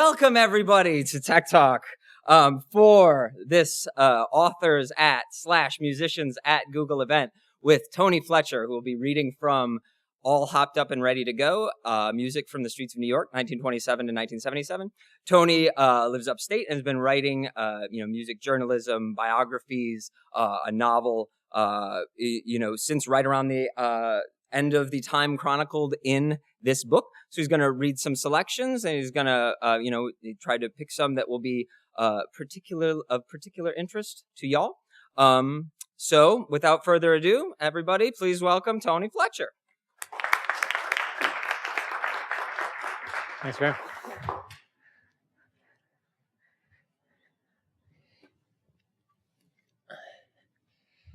Welcome everybody to Tech Talk for this authors at / musicians at Google event with Tony Fletcher, who will be reading from All Hopped Up and Ready to Go, music from the streets of New York, 1927 to 1977. Tony lives upstate and has been writing, music journalism, biographies, a novel, since right around the end of the time chronicled in this book. So he's going to read some selections, and he's going to, try to pick some that will be of particular interest to y'all. So without further ado, everybody, please welcome Tony Fletcher. Thanks, Graham.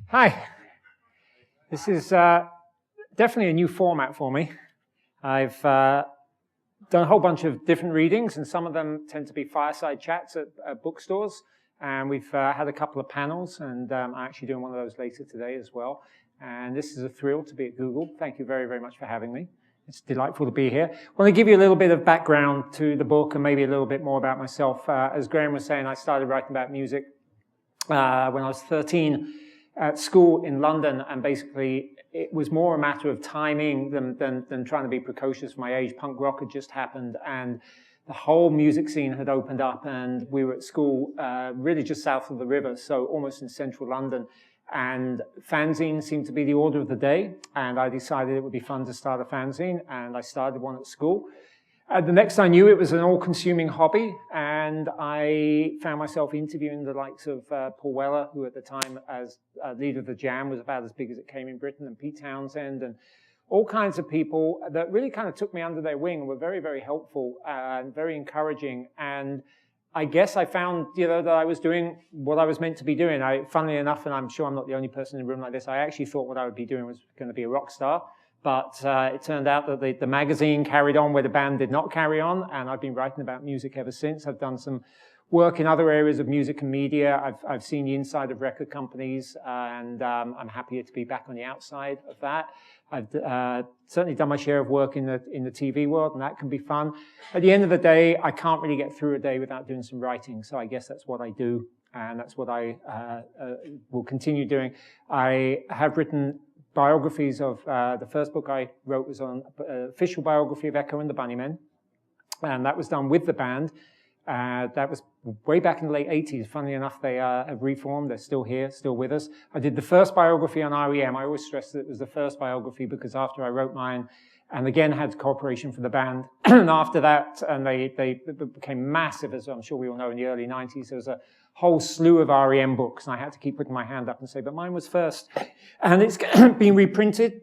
Hi. This is definitely a new format for me. I've done a whole bunch of different readings, and some of them tend to be fireside chats at bookstores. And we've had a couple of panels, and I'm actually doing one of those later today as well. And this is a thrill to be at Google. Thank you very, very much for having me. It's delightful to be here. I want to give you a little bit of background to the book and maybe a little bit more about myself. As Graham was saying, I started writing about music when I was 13 at school in London, and basically it was more a matter of timing than trying to be precocious for my age. Punk rock had just happened, and the whole music scene had opened up, and we were at school really just south of the river, so almost in central London. And fanzine seemed to be the order of the day, and I decided it would be fun to start a fanzine, and I started one at school. The next I knew, it was an all-consuming hobby, and I found myself interviewing the likes of Paul Weller, who at the time, as leader of the Jam, was about as big as it came in Britain, and Pete Townsend, and all kinds of people that really kind of took me under their wing and were very, very helpful and very encouraging. And I guess I found, that I was doing what I was meant to be doing. Funnily enough, and I'm sure I'm not the only person in a room like this, I actually thought what I would be doing was going to be a rock star. But it turned out that the magazine carried on where the band did not carry on, and I've been writing about music ever since. I've done some work in other areas of music and media. I've seen the inside of record companies, and I'm happier to be back on the outside of that. I've certainly done my share of work in the TV world, and that can be fun. At the end of the day, I can't really get through a day without doing some writing, so I guess that's what I do, and that's what I will continue doing. I have written biographies of, the first book I wrote was on official biography of Echo and the Bunnymen, and that was done with the band. That was way back in the late 80s. Funnily enough, they have reformed. They're still here, still with us. I did the first biography on REM. I always stress that it was the first biography because after I wrote mine, and again had cooperation from the band, and after that, and they became massive, as I'm sure we all know, in the early 90s. There was a whole slew of REM books, and I had to keep putting my hand up and say, but mine was first. And it's been reprinted.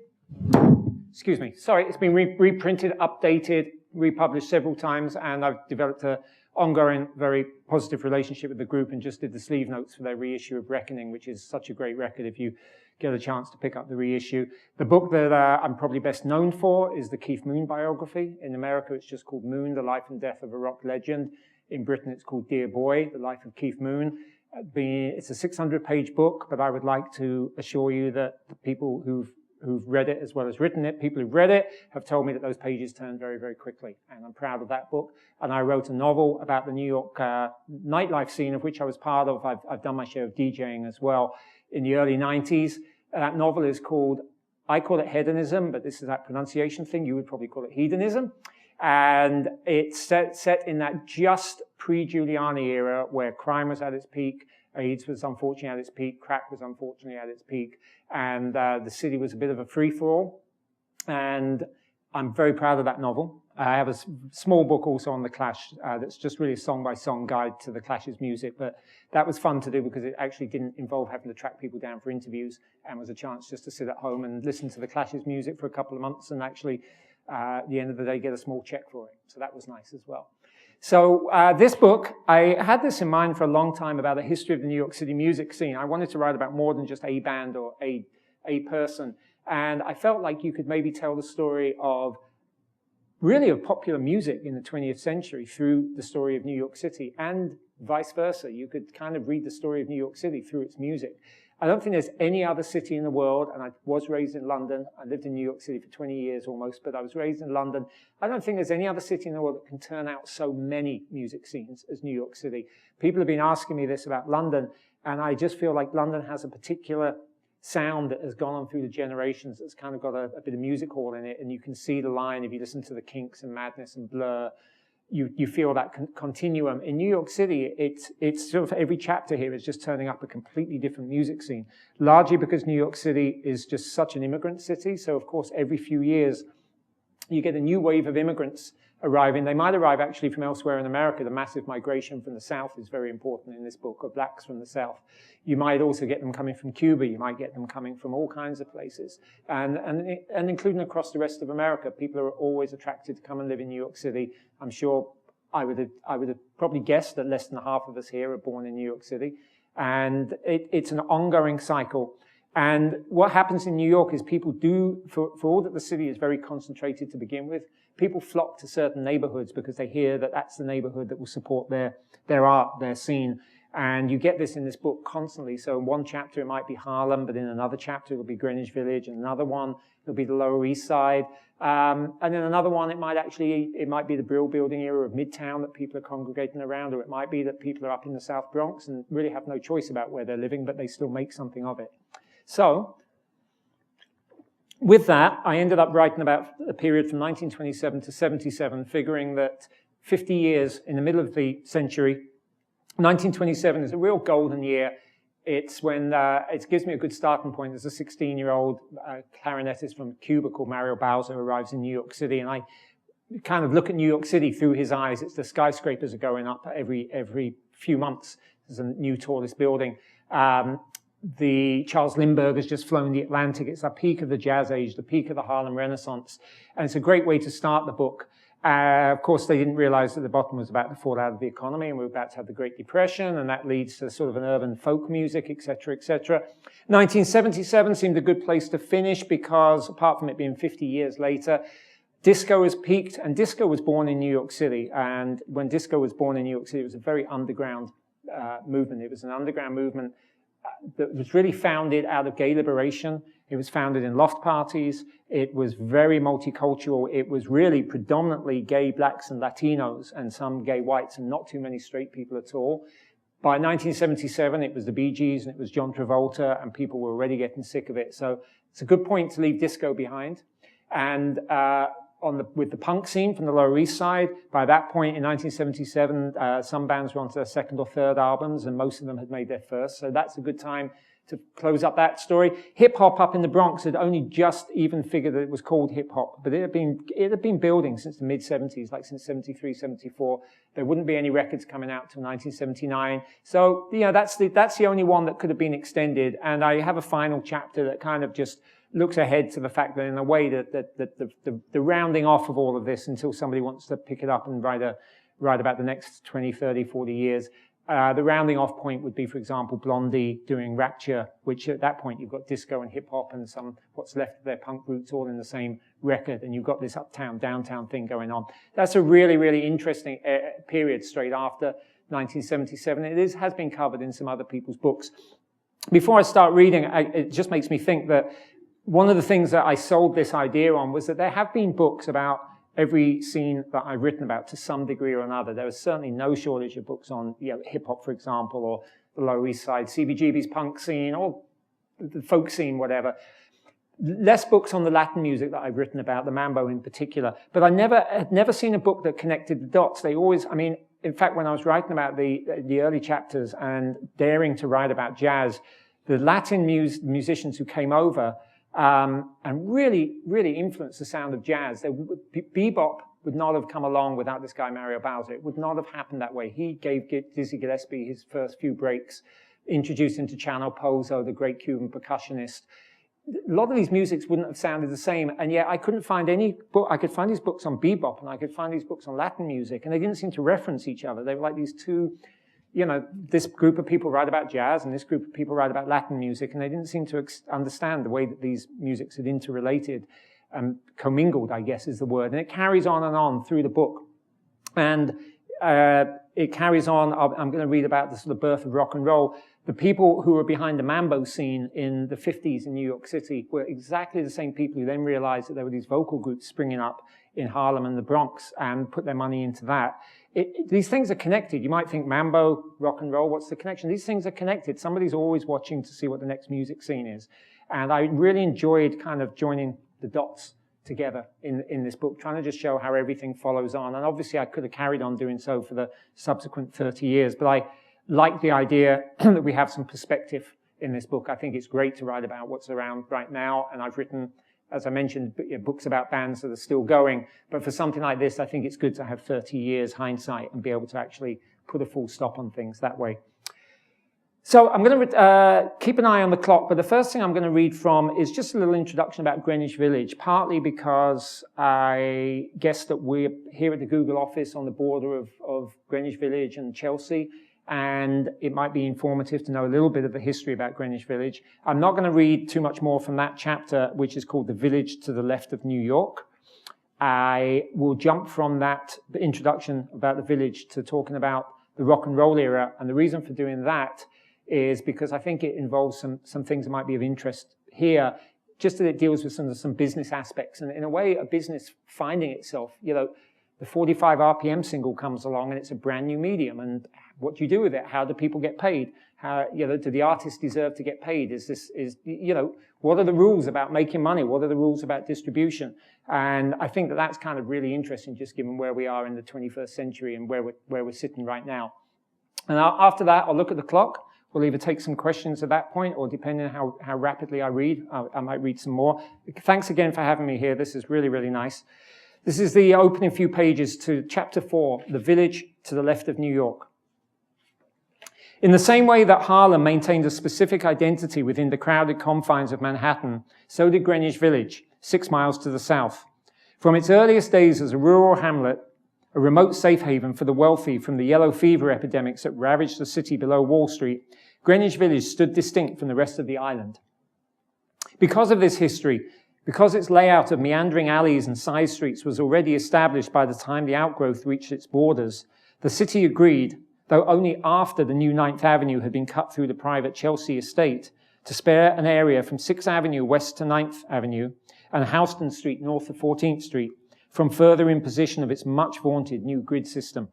Excuse me. Sorry, it's been reprinted, updated, republished several times, and I've developed a ongoing, very positive relationship with the group, and just did the sleeve notes for their reissue of Reckoning, which is such a great record if you get a chance to pick up the reissue. The book that I'm probably best known for is the Keith Moon biography. In America, it's just called Moon, The Life and Death of a Rock Legend. In Britain, it's called Dear Boy, The Life of Keith Moon. It's a 600-page book, but I would like to assure you that the people who've read it as well as written it, people who've read it have told me that those pages turn very, very quickly. And I'm proud of that book. And I wrote a novel about the New York nightlife scene, of which I was part of. I've done my share of DJing as well in the early 90s. That novel is called, I call it hedonism, but this is that pronunciation thing. You would probably call it hedonism. And it's set in that just pre-Giuliani era where crime was at its peak, AIDS was unfortunately at its peak, crack was unfortunately at its peak, and the city was a bit of a free-for-all. And I'm very proud of that novel. I have a small book also on The Clash that's just really a song-by-song guide to The Clash's music, but that was fun to do because it actually didn't involve having to track people down for interviews, and was a chance just to sit at home and listen to The Clash's music for a couple of months and actually, at the end of the day, get a small check for it. So that was nice as well. So this book, I had this in mind for a long time about the history of the New York City music scene. I wanted to write about more than just a band or a person. And I felt like you could maybe tell the story of really of popular music in the 20th century through the story of New York City, and vice versa. You could kind of read the story of New York City through its music. I don't think there's any other city in the world, and I was raised in London. I lived in New York City for 20 years almost, but I was raised in London. I don't think there's any other city in the world that can turn out so many music scenes as New York City. People have been asking me this about London, and I just feel like London has a particular sound that has gone on through the generations. It's kind of got a bit of music hall in it, and you can see the line if you listen to the Kinks and Madness and Blur. You feel that continuum. In New York City, it's sort of every chapter here is just turning up a completely different music scene, largely because New York City is just such an immigrant city. So, of course, every few years, you get a new wave of immigrants arriving. They might arrive actually from elsewhere in America. The massive migration from the South is very important in this book, of blacks from the South. You might also get them coming from Cuba. You might get them coming from all kinds of places. And including across the rest of America, people are always attracted to come and live in New York City. I'm sure I would have probably guessed that less than half of us here are born in New York City. And it's an ongoing cycle. And what happens in New York is people do, for all that the city is very concentrated to begin with, people flock to certain neighborhoods because they hear that that's the neighborhood that will support their art, their scene. And you get this in this book constantly. So in one chapter, it might be Harlem, but in another chapter, it'll be Greenwich Village. And another one, it'll be the Lower East Side. And in another one, it might be the Brill building era of Midtown that people are congregating around, or it might be that people are up in the South Bronx and really have no choice about where they're living, but they still make something of it. So, with that, I ended up writing about a period from 1927 to 77, figuring that 50 years in the middle of the century, 1927 is a real golden year. It's when it gives me a good starting point. There's a 16-year-old clarinetist from Cuba called Mario Bowser who arrives in New York City, and I kind of look at New York City through his eyes. It's the skyscrapers are going up every few months. There's a new tallest building. The Charles Lindbergh has just flown the Atlantic. It's the peak of the Jazz Age, the peak of the Harlem Renaissance, and it's a great way to start the book. Of course, they didn't realize that the bottom was about to fall out of the economy, and we were about to have the Great Depression, and that leads to sort of an urban folk music, et cetera, et cetera. 1977 seemed a good place to finish because, apart from it being 50 years later, disco has peaked, and disco was born in New York City. And when disco was born in New York City, it was a very underground movement. It was an underground movement that was really founded out of gay liberation. It was founded in loft parties. It was very multicultural. It was really predominantly gay blacks and Latinos and some gay whites and not too many straight people at all. By 1977, it was the Bee Gees and it was John Travolta, and people were already getting sick of it. So it's a good point to leave disco behind. And with the punk scene from the Lower East Side, by that point in 1977, some bands were onto their second or third albums, and most of them had made their first. So that's a good time to close up that story. Hip-hop up in the Bronx had only just even figured that it was called hip-hop, but it had been building since the mid-70s, like since 73, 74. There wouldn't be any records coming out till 1979. So, you know, that's the only one that could have been extended. And I have a final chapter that kind of just looks ahead to the fact that in a way that the rounding off of all of this until somebody wants to pick it up and write about the next 20, 30, 40 years, the rounding off point would be, for example, Blondie doing Rapture, which at that point you've got disco and hip hop and what's left of their punk roots all in the same record, and you've got this uptown, downtown thing going on. That's a really, really interesting period straight after 1977. It has been covered in some other people's books. Before I start reading, it just makes me think that one of the things that I sold this idea on was that there have been books about every scene that I've written about to some degree or another. There was certainly no shortage of books on, you know, hip hop, for example, or the Lower East Side, CBGB's punk scene, or the folk scene, whatever. Less books on the Latin music that I've written about, the mambo in particular. But I had never seen a book that connected the dots. They always, I mean, in fact, when I was writing about the early chapters and daring to write about jazz, the Latin musicians who came over and really, really influenced the sound of jazz. Bebop would not have come along without this guy, Mario Bowser. It would not have happened that way. He gave Dizzy Gillespie his first few breaks, introduced him to Chano Pozo, the great Cuban percussionist. A lot of these musics wouldn't have sounded the same, and yet I couldn't find any book. I could find these books on bebop, and I could find these books on Latin music, and they didn't seem to reference each other. They were like these two, you know, this group of people write about jazz and this group of people write about Latin music, and they didn't seem to understand the way that these musics had interrelated and commingled, I guess is the word. And it carries on through the book. And it carries on. I'm going to read about the sort of birth of rock and roll. The people who were behind the mambo scene in the 50s in New York City were exactly the same people who then realized that there were these vocal groups springing up in Harlem and the Bronx and put their money into that. These things are connected. You might think mambo, rock and roll, what's the connection? These things are connected. Somebody's always watching to see what the next music scene is. And I really enjoyed kind of joining the dots together in this book, trying to just show how everything follows on. And obviously I could have carried on doing so for the subsequent 30 years, but I like the idea that we have some perspective in this book. I think it's great to write about what's around right now. And I've written, as I mentioned, books about bands that are still going. But for something like this, I think it's good to have 30 years hindsight and be able to actually put a full stop on things that way. So I'm going to keep an eye on the clock, but the first thing I'm going to read from is just a little introduction about Greenwich Village, partly because I guess that we're here at the Google office on the border of Greenwich Village and Chelsea, and it might be informative to know a little bit of the history about Greenwich Village. I'm not going to read too much more from that chapter, which is called The Village to the Left of New York. I will jump from that introduction about the village to talking about the rock and roll era, and the reason for doing that is because I think it involves some things that might be of interest here, just that it deals with some business aspects. And in a way, a business finding itself, you know, the 45 RPM single comes along and it's a brand new medium. And what do you do with it? How do people get paid? How, you know, do the artists deserve to get paid? You know, what are the rules about making money? What are the rules about distribution? And I think that that's kind of really interesting, just given where we are in the 21st century and where we're sitting right now. And after that, I'll look at the clock. We'll either take some questions at that point, or depending on how rapidly I read, I might read some more. Thanks again for having me here. This is really, really nice. This is the opening few pages to Chapter 4, The Village to the Left of New York. In the same way that Harlem maintained a specific identity within the crowded confines of Manhattan, so did Greenwich Village, 6 miles to the south. From its earliest days as a rural hamlet, a remote safe haven for the wealthy from the yellow fever epidemics that ravaged the city below Wall Street, Greenwich Village stood distinct from the rest of the island. Because of this history, because its layout of meandering alleys and side streets was already established by the time the outgrowth reached its borders, the city agreed, though only after the new 9th Avenue had been cut through the private Chelsea estate, to spare an area from 6th Avenue west to 9th Avenue and Houston Street north of 14th Street from further imposition of its much vaunted new grid system.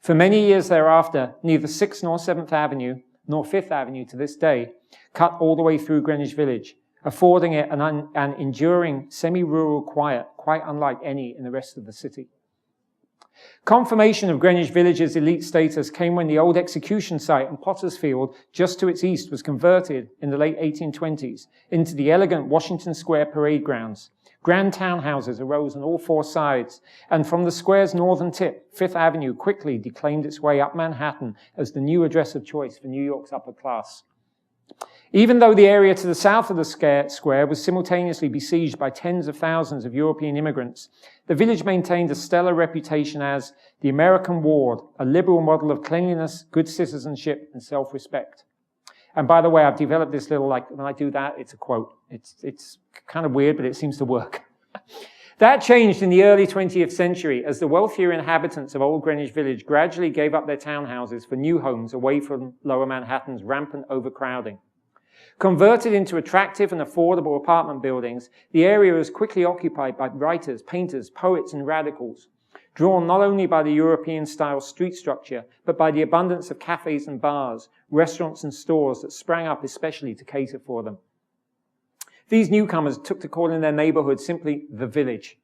For many years thereafter, neither 6th nor 7th Avenue, nor 5th Avenue to this day, cut all the way through Greenwich Village, affording it an enduring semi-rural quiet, quite unlike any in the rest of the city. Confirmation of Greenwich Village's elite status came when the old execution site in Potter's Field, just to its east, was converted in the late 1820s into the elegant Washington Square parade grounds. Grand townhouses arose on all 4 sides, and from the square's northern tip, 5th Avenue quickly declaimed its way up Manhattan as the new address of choice for New York's upper class. Even though the area to the south of the square was simultaneously besieged by tens of thousands of European immigrants, the village maintained a stellar reputation as the American ward, a liberal model of cleanliness, good citizenship, and self-respect. And by the way, I've developed this little, like, when I do that, it's a quote. It's kind of weird, but it seems to work. That changed in the early 20th century as the wealthier inhabitants of Old Greenwich Village gradually gave up their townhouses for new homes away from Lower Manhattan's rampant overcrowding. Converted into attractive and affordable apartment buildings, the area was quickly occupied by writers, painters, poets, and radicals, drawn not only by the European-style street structure, but by the abundance of cafes and bars, restaurants and stores that sprang up especially to cater for them. These newcomers took to calling their neighborhood simply the Village,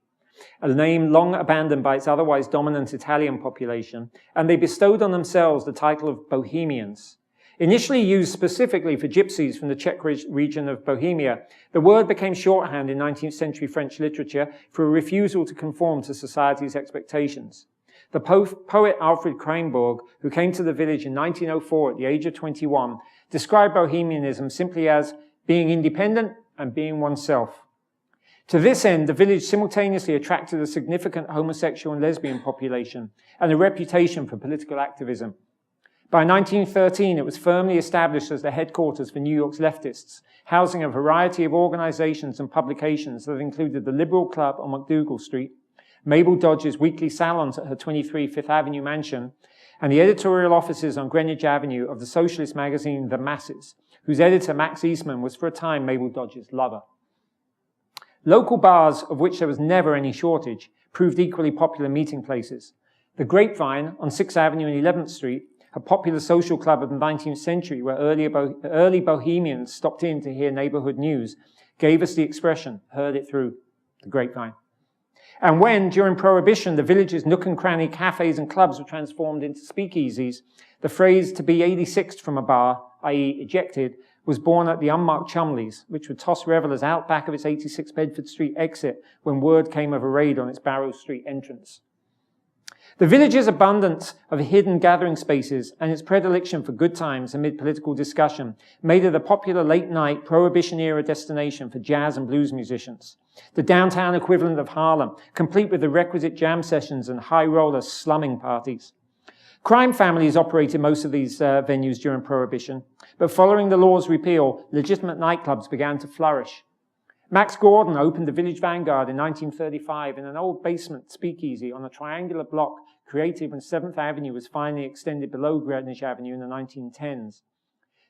a name long abandoned by its otherwise dominant Italian population, and they bestowed on themselves the title of Bohemians. Initially used specifically for gypsies from the Czech region of Bohemia, the word became shorthand in 19th century French literature for a refusal to conform to society's expectations. The poet Alfred Krainborg, who came to the village in 1904 at the age of 21, described Bohemianism simply as being independent and being oneself. To this end, the village simultaneously attracted a significant homosexual and lesbian population and a reputation for political activism. By 1913, it was firmly established as the headquarters for New York's leftists, housing a variety of organizations and publications that included the Liberal Club on MacDougal Street, Mabel Dodge's weekly salons at her 23 Fifth Avenue mansion, and the editorial offices on Greenwich Avenue of the socialist magazine The Masses, whose editor, Max Eastman, was for a time Mabel Dodge's lover. Local bars, of which there was never any shortage, proved equally popular meeting places. The Grapevine on 6th Avenue and 11th Street, a popular social club of the 19th century where early bohemians stopped in to hear neighborhood news, gave us the expression, heard it through, the Grapevine. And when, during Prohibition, the village's nook and cranny cafes and clubs were transformed into speakeasies, the phrase to be 86th from a bar, i.e. ejected, was born at the unmarked Chumleys, which would toss revelers out back of its 86 Bedford Street exit when word came of a raid on its Barrow Street entrance. The village's abundance of hidden gathering spaces and its predilection for good times amid political discussion made it a popular late-night Prohibition-era destination for jazz and blues musicians. The downtown equivalent of Harlem, complete with the requisite jam sessions and high-roller slumming parties. Crime families operated most of these venues during Prohibition, but following the law's repeal, legitimate nightclubs began to flourish. Max Gordon opened the Village Vanguard in 1935 in an old basement speakeasy on a triangular block created when 7th Avenue was finally extended below Greenwich Avenue in the 1910s.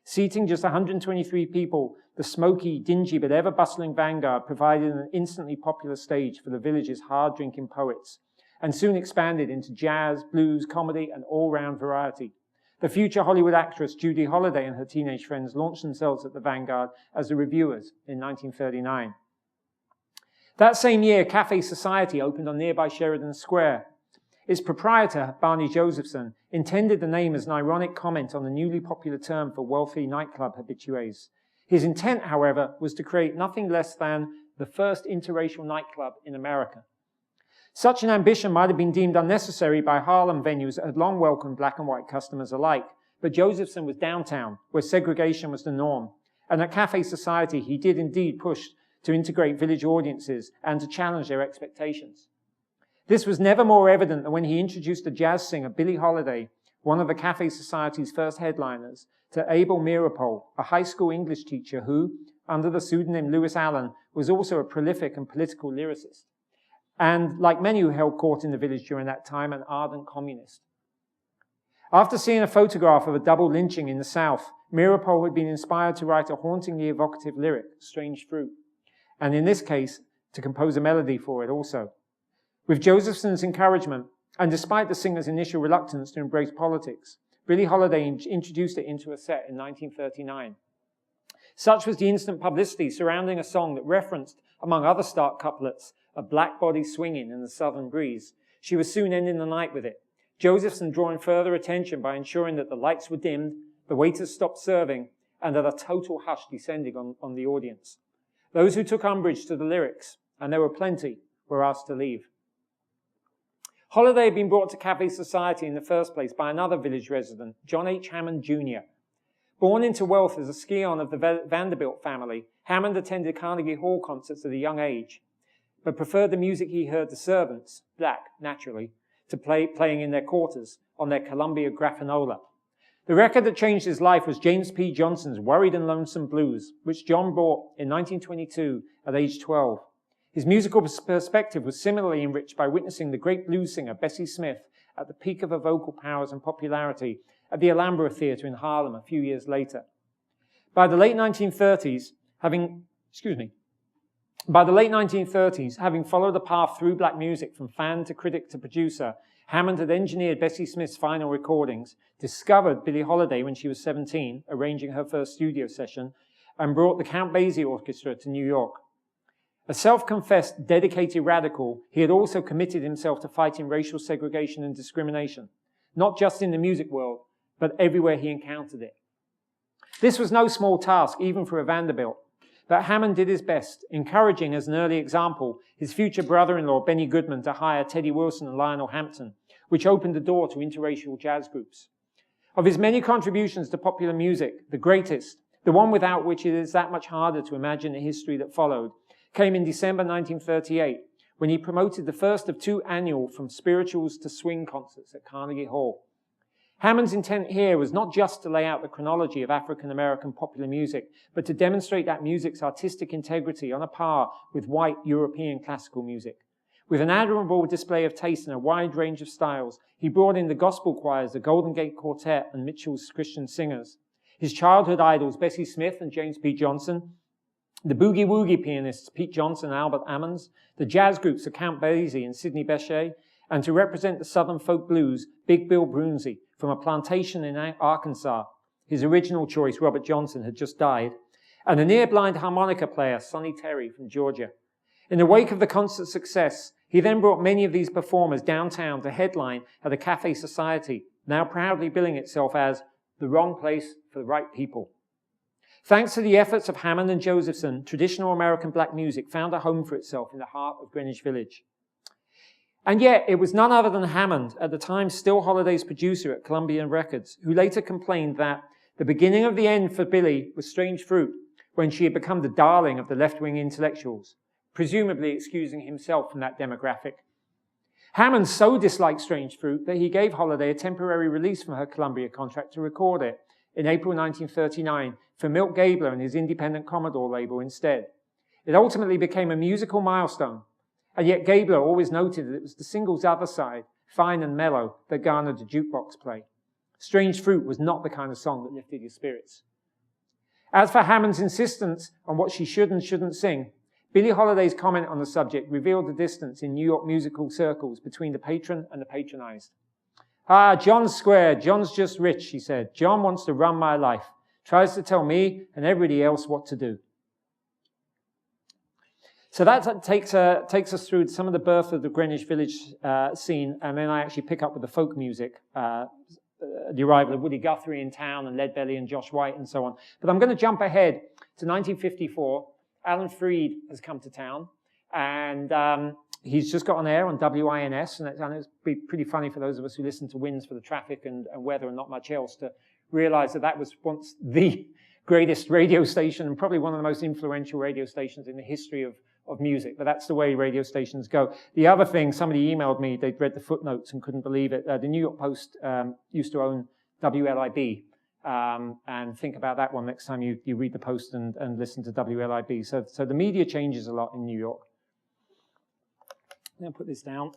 Seating just 123 people, the smoky, dingy, but ever-bustling Vanguard provided an instantly popular stage for the village's hard-drinking poets, and soon expanded into jazz, blues, comedy, and all-round variety. The future Hollywood actress Billie Holiday and her teenage friends launched themselves at the Vanguard as the reviewers in 1939. That same year, Cafe Society opened on nearby Sheridan Square. Its proprietor, Barney Josephson, intended the name as an ironic comment on the newly popular term for wealthy nightclub habitués. His intent, however, was to create nothing less than the first interracial nightclub in America. Such an ambition might have been deemed unnecessary by Harlem venues that had long welcomed black and white customers alike, but Josephson was downtown, where segregation was the norm, and at Cafe Society he did indeed push to integrate village audiences and to challenge their expectations. This was never more evident than when he introduced the jazz singer Billie Holiday, one of the Cafe Society's first headliners, to Abel Meeropol, a high school English teacher who, under the pseudonym Lewis Allen, was also a prolific and political lyricist, and, like many who held court in the village during that time, an ardent communist. After seeing a photograph of a double lynching in the South, Meeropol had been inspired to write a hauntingly evocative lyric, Strange Fruit, and in this case, to compose a melody for it also. With Josephson's encouragement, and despite the singer's initial reluctance to embrace politics, Billie Holiday introduced it into a set in 1939. Such was the instant publicity surrounding a song that referenced, among other stark couplets, a black body swinging in the southern breeze. She was soon ending the night with it, Josephson drawing further attention by ensuring that the lights were dimmed, the waiters stopped serving, and that a total hush descended on the audience. Those who took umbrage to the lyrics, and there were plenty, were asked to leave. Holiday had been brought to Cafe Society in the first place by another village resident, John H. Hammond Jr. Born into wealth as a scion of the Vanderbilt family, Hammond attended Carnegie Hall concerts at a young age, but preferred the music he heard the servants, black, naturally, to playing in their quarters on their Columbia Graffanola. The record that changed his life was James P. Johnson's Worried and Lonesome Blues, which John bought in 1922 at age 12. His musical perspective was similarly enriched by witnessing the great blues singer Bessie Smith at the peak of her vocal powers and popularity at the Alhambra Theatre in Harlem a few years later. By the late 1930s, having followed a path through black music from fan to critic to producer, Hammond had engineered Bessie Smith's final recordings, discovered Billie Holiday when she was 17, arranging her first studio session, and brought the Count Basie Orchestra to New York. A self-confessed, dedicated radical, he had also committed himself to fighting racial segregation and discrimination, not just in the music world, but everywhere he encountered it. This was no small task, even for a Vanderbilt, but Hammond did his best, encouraging as an early example his future brother-in-law Benny Goodman to hire Teddy Wilson and Lionel Hampton, which opened the door to interracial jazz groups. Of his many contributions to popular music, the greatest, the one without which it is that much harder to imagine the history that followed, came in December 1938, when he promoted the first of two annual From Spirituals to Swing concerts at Carnegie Hall. Hammond's intent here was not just to lay out the chronology of African-American popular music, but to demonstrate that music's artistic integrity on a par with white European classical music. With an admirable display of taste in a wide range of styles, he brought in the gospel choirs, the Golden Gate Quartet, and Mitchell's Christian singers. His childhood idols, Bessie Smith and James P. Johnson, the boogie-woogie pianists, Pete Johnson and Albert Ammons, the jazz groups of Count Basie and Sidney Bechet, and to represent the Southern folk blues, Big Bill Broonzy from a plantation in Arkansas. His original choice, Robert Johnson, had just died, and a near-blind harmonica player, Sonny Terry from Georgia. In the wake of the concert success, he then brought many of these performers downtown to headline at a cafe society, now proudly billing itself as the wrong place for the right people. Thanks to the efforts of Hammond and Josephson, traditional American black music found a home for itself in the heart of Greenwich Village. And yet, it was none other than Hammond, at the time still Holiday's producer at Columbia Records, who later complained that the beginning of the end for Billie was strange fruit when she had become the darling of the left-wing intellectuals, presumably excusing himself from that demographic. Hammond so disliked Strange Fruit that he gave Holiday a temporary release from her Columbia contract to record it in April 1939 for Milt Gabler and his independent Commodore label instead. It ultimately became a musical milestone, and yet Gabler always noted that it was the single's other side, fine and mellow, that garnered the jukebox play. Strange Fruit was not the kind of song that lifted your spirits. As for Hammond's insistence on what she should and shouldn't sing, Billie Holiday's comment on the subject revealed the distance in New York musical circles between the patron and the patronized. "Ah, John's square. John's just rich," she said. "John wants to run my life. Tries to tell me and everybody else what to do." So that takes us through some of the birth of the Greenwich Village scene, and then I actually pick up with the folk music, the arrival of Woody Guthrie in town and Leadbelly and Josh White and so on. But I'm going to jump ahead to 1954. Alan Freed has come to town, and he's just got on air on WINS, and it's pretty funny for those of us who listen to Winds for the Traffic and weather and not much else to realize that that was once the greatest radio station and probably one of the most influential radio stations in the history of music. But that's the way radio stations go. The other thing, somebody emailed me, they'd read the footnotes and couldn't believe it. The New York Post used to own WLIB. And think about that one next time you read the Post and listen to WLIB. So the media changes a lot in New York. I'm going to put this down.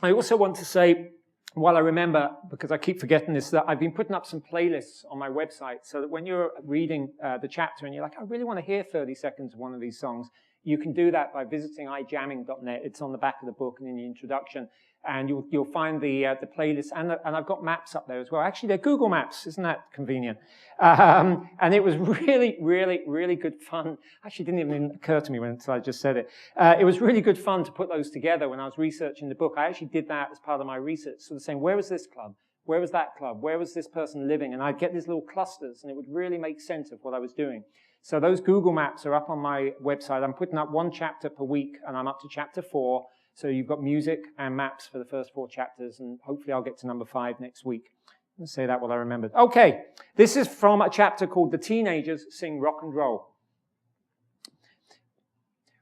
I also want to say, while I remember, because I keep forgetting this, that I've been putting up some playlists on my website so that when you're reading the chapter and you're like, I really want to hear 30 seconds of one of these songs, you can do that by visiting ijamming.net. It's on the back of the book and in the introduction. And you'll find the playlist, and I've got maps up there as well. Actually, they're Google Maps. Isn't that convenient? And it was really, really, really good fun. Actually, it didn't even occur to me until I just said it. It was really good fun to put those together when I was researching the book. I actually did that as part of my research, sort of saying, where was this club? Where was that club? Where was this person living? And I'd get these little clusters, and it would really make sense of what I was doing. So those Google Maps are up on my website. I'm putting up one chapter per week, and I'm up to chapter 4. So you've got music and maps for the first 4 chapters, and hopefully I'll get to number 5 next week. Let's say that what I remembered. Okay, this is from a chapter called The Teenagers Sing Rock and Roll.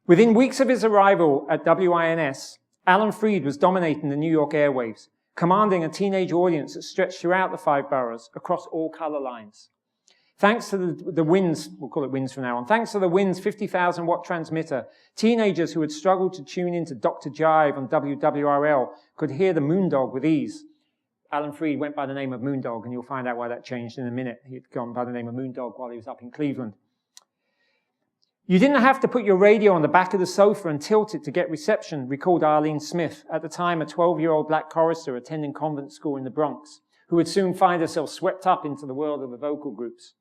Within weeks of his arrival at WINS, Alan Freed was dominating the New York airwaves, commanding a teenage audience that stretched throughout the 5 boroughs across all color lines. Thanks to the Winds, we'll call it Winds from now on, thanks to the Winds 50,000 watt transmitter, teenagers who had struggled to tune into Dr. Jive on WWRL could hear the Moondog with ease. Alan Freed went by the name of Moondog, and you'll find out why that changed in a minute. He'd gone by the name of Moondog while he was up in Cleveland. You didn't have to put your radio on the back of the sofa and tilt it to get reception, recalled Arlene Smith, at the time a 12-year-old black chorister attending convent school in the Bronx, who would soon find herself swept up into the world of the vocal groups.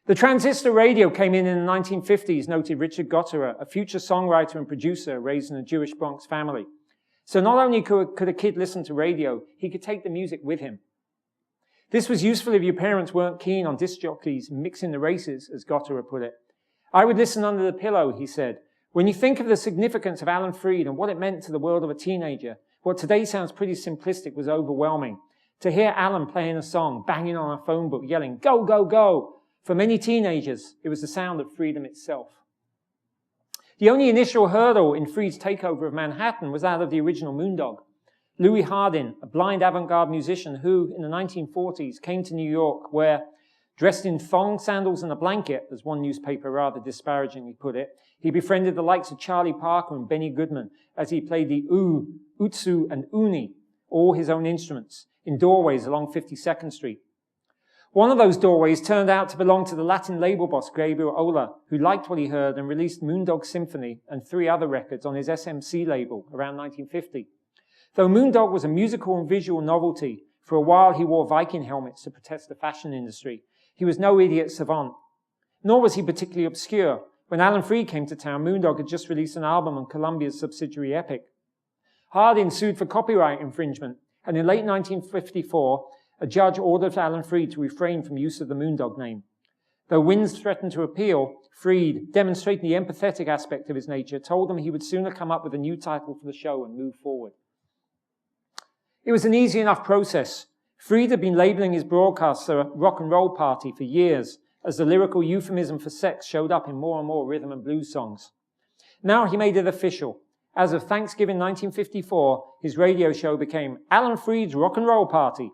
The transistor radio came in the 1950s, noted Richard Gotterer, a future songwriter and producer raised in a Jewish Bronx family. So not only could a kid listen to radio, he could take the music with him. This was useful if your parents weren't keen on disc jockeys mixing the races, as Gotterer put it. I would listen under the pillow, he said. When you think of the significance of Alan Freed and what it meant to the world of a teenager, what today sounds pretty simplistic was overwhelming. To hear Alan playing a song, banging on a phone book, yelling, "Go, go, go!" For many teenagers, it was the sound of freedom itself. The only initial hurdle in Freed's takeover of Manhattan was that of the original Moondog. Louis Hardin, a blind avant-garde musician who, in the 1940s, came to New York where Dressed in thong sandals and a blanket, as one newspaper rather disparagingly put it, he befriended the likes of Charlie Parker and Benny Goodman as he played the oud, utsu, and uni, all his own instruments, in doorways along 52nd Street. One of those doorways turned out to belong to the Latin label boss Gabriel Ola, who liked what he heard and released Moondog Symphony and 3 other records on his SMC label around 1950. Though Moondog was a musical and visual novelty, for a while he wore Viking helmets to protest the fashion industry. He was no idiot savant, nor was he particularly obscure. When Alan Freed came to town, Moondog had just released an album on Columbia's subsidiary Epic. Hardin sued for copyright infringement, and in late 1954, a judge ordered Alan Freed to refrain from use of the Moondog name. Though Winds threatened to appeal, Freed, demonstrating the empathetic aspect of his nature, told them he would sooner come up with a new title for the show and move forward. It was an easy enough process. Freed had been labeling his broadcasts a rock and roll party for years, as the lyrical euphemism for sex showed up in more and more rhythm and blues songs. Now he made it official. As of Thanksgiving 1954, his radio show became Alan Freed's Rock and Roll Party.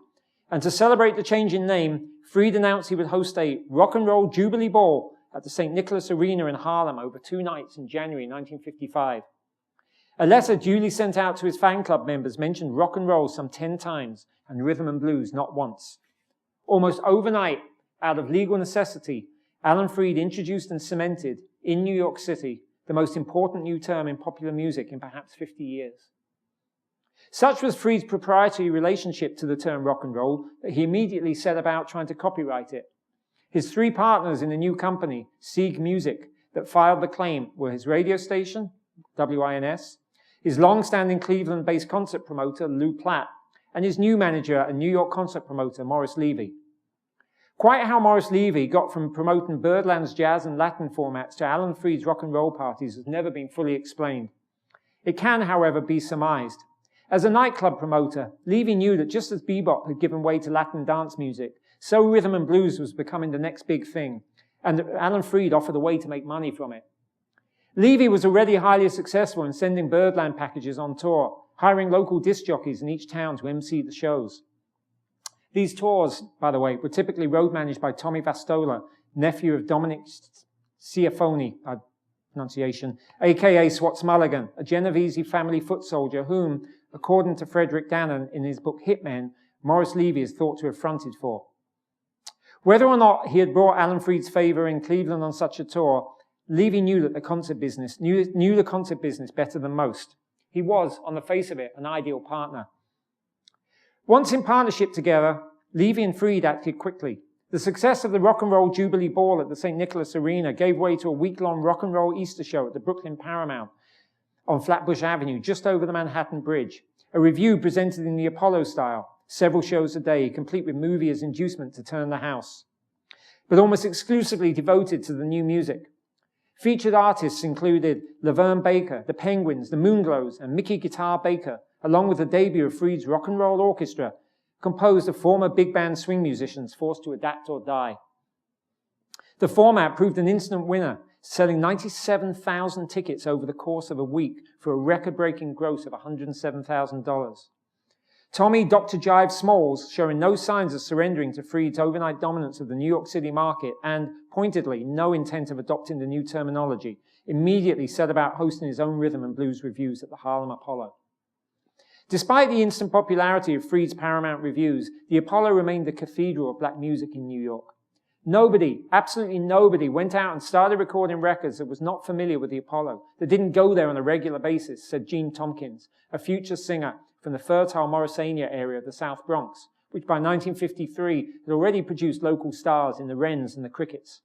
And to celebrate the change in name, Freed announced he would host a rock and roll Jubilee Ball at the St. Nicholas Arena in Harlem over 2 nights in January 1955. A letter duly sent out to his fan club members mentioned rock and roll some 10 times and rhythm and blues not once. Almost overnight, out of legal necessity, Alan Freed introduced and cemented in New York City the most important new term in popular music in perhaps 50 years. Such was Freed's proprietary relationship to the term rock and roll that he immediately set about trying to copyright it. His 3 partners in the new company, Sieg Music, that filed the claim were his radio station, WINS, his long-standing Cleveland-based concert promoter, Lou Platt, and his new manager and New York concert promoter, Morris Levy. Quite how Morris Levy got from promoting Birdland's jazz and Latin formats to Alan Freed's rock and roll parties has never been fully explained. It can, however, be surmised. As a nightclub promoter, Levy knew that just as bebop had given way to Latin dance music, so rhythm and blues was becoming the next big thing, and that Alan Freed offered a way to make money from it. Levy was already highly successful in sending Birdland packages on tour, hiring local disc jockeys in each town to MC the shows. These tours, by the way, were typically road managed by Tommy Vastola, nephew of Dominic Sciafoni, pronunciation, aka Swats Mulligan, a Genovese family foot soldier whom, according to Frederick Dannon in his book Hitmen, Morris Levy is thought to have fronted for. Whether or not he had brought Alan Freed's favor in Cleveland on such a tour, Levy knew the concert business better than most. He was, on the face of it, an ideal partner. Once in partnership together, Levy and Freed acted quickly. The success of the Rock and Roll Jubilee Ball at the St. Nicholas Arena gave way to a week-long rock and roll Easter show at the Brooklyn Paramount on Flatbush Avenue, just over the Manhattan Bridge. A revue presented in the Apollo style, several shows a day, complete with movie as inducement to turn the house, but almost exclusively devoted to the new music. Featured artists included Laverne Baker, the Penguins, the Moonglows, and Mickey Guitar Baker, along with the debut of Freed's Rock and Roll Orchestra, composed of former big band swing musicians forced to adapt or die. The format proved an instant winner, selling 97,000 tickets over the course of a week for a record-breaking gross of $107,000. Tommy Dr. Jive Smalls, showing no signs of surrendering to Freed's overnight dominance of the New York City market and, pointedly, no intent of adopting the new terminology, immediately set about hosting his own rhythm and blues reviews at the Harlem Apollo. Despite the instant popularity of Freed's Paramount reviews, the Apollo remained the cathedral of black music in New York. Nobody, absolutely nobody, went out and started recording records that was not familiar with the Apollo, that didn't go there on a regular basis, said Gene Tompkins, a future singer from the fertile Morrisania area of the South Bronx, which by 1953 had already produced local stars in the Wrens and the Crickets.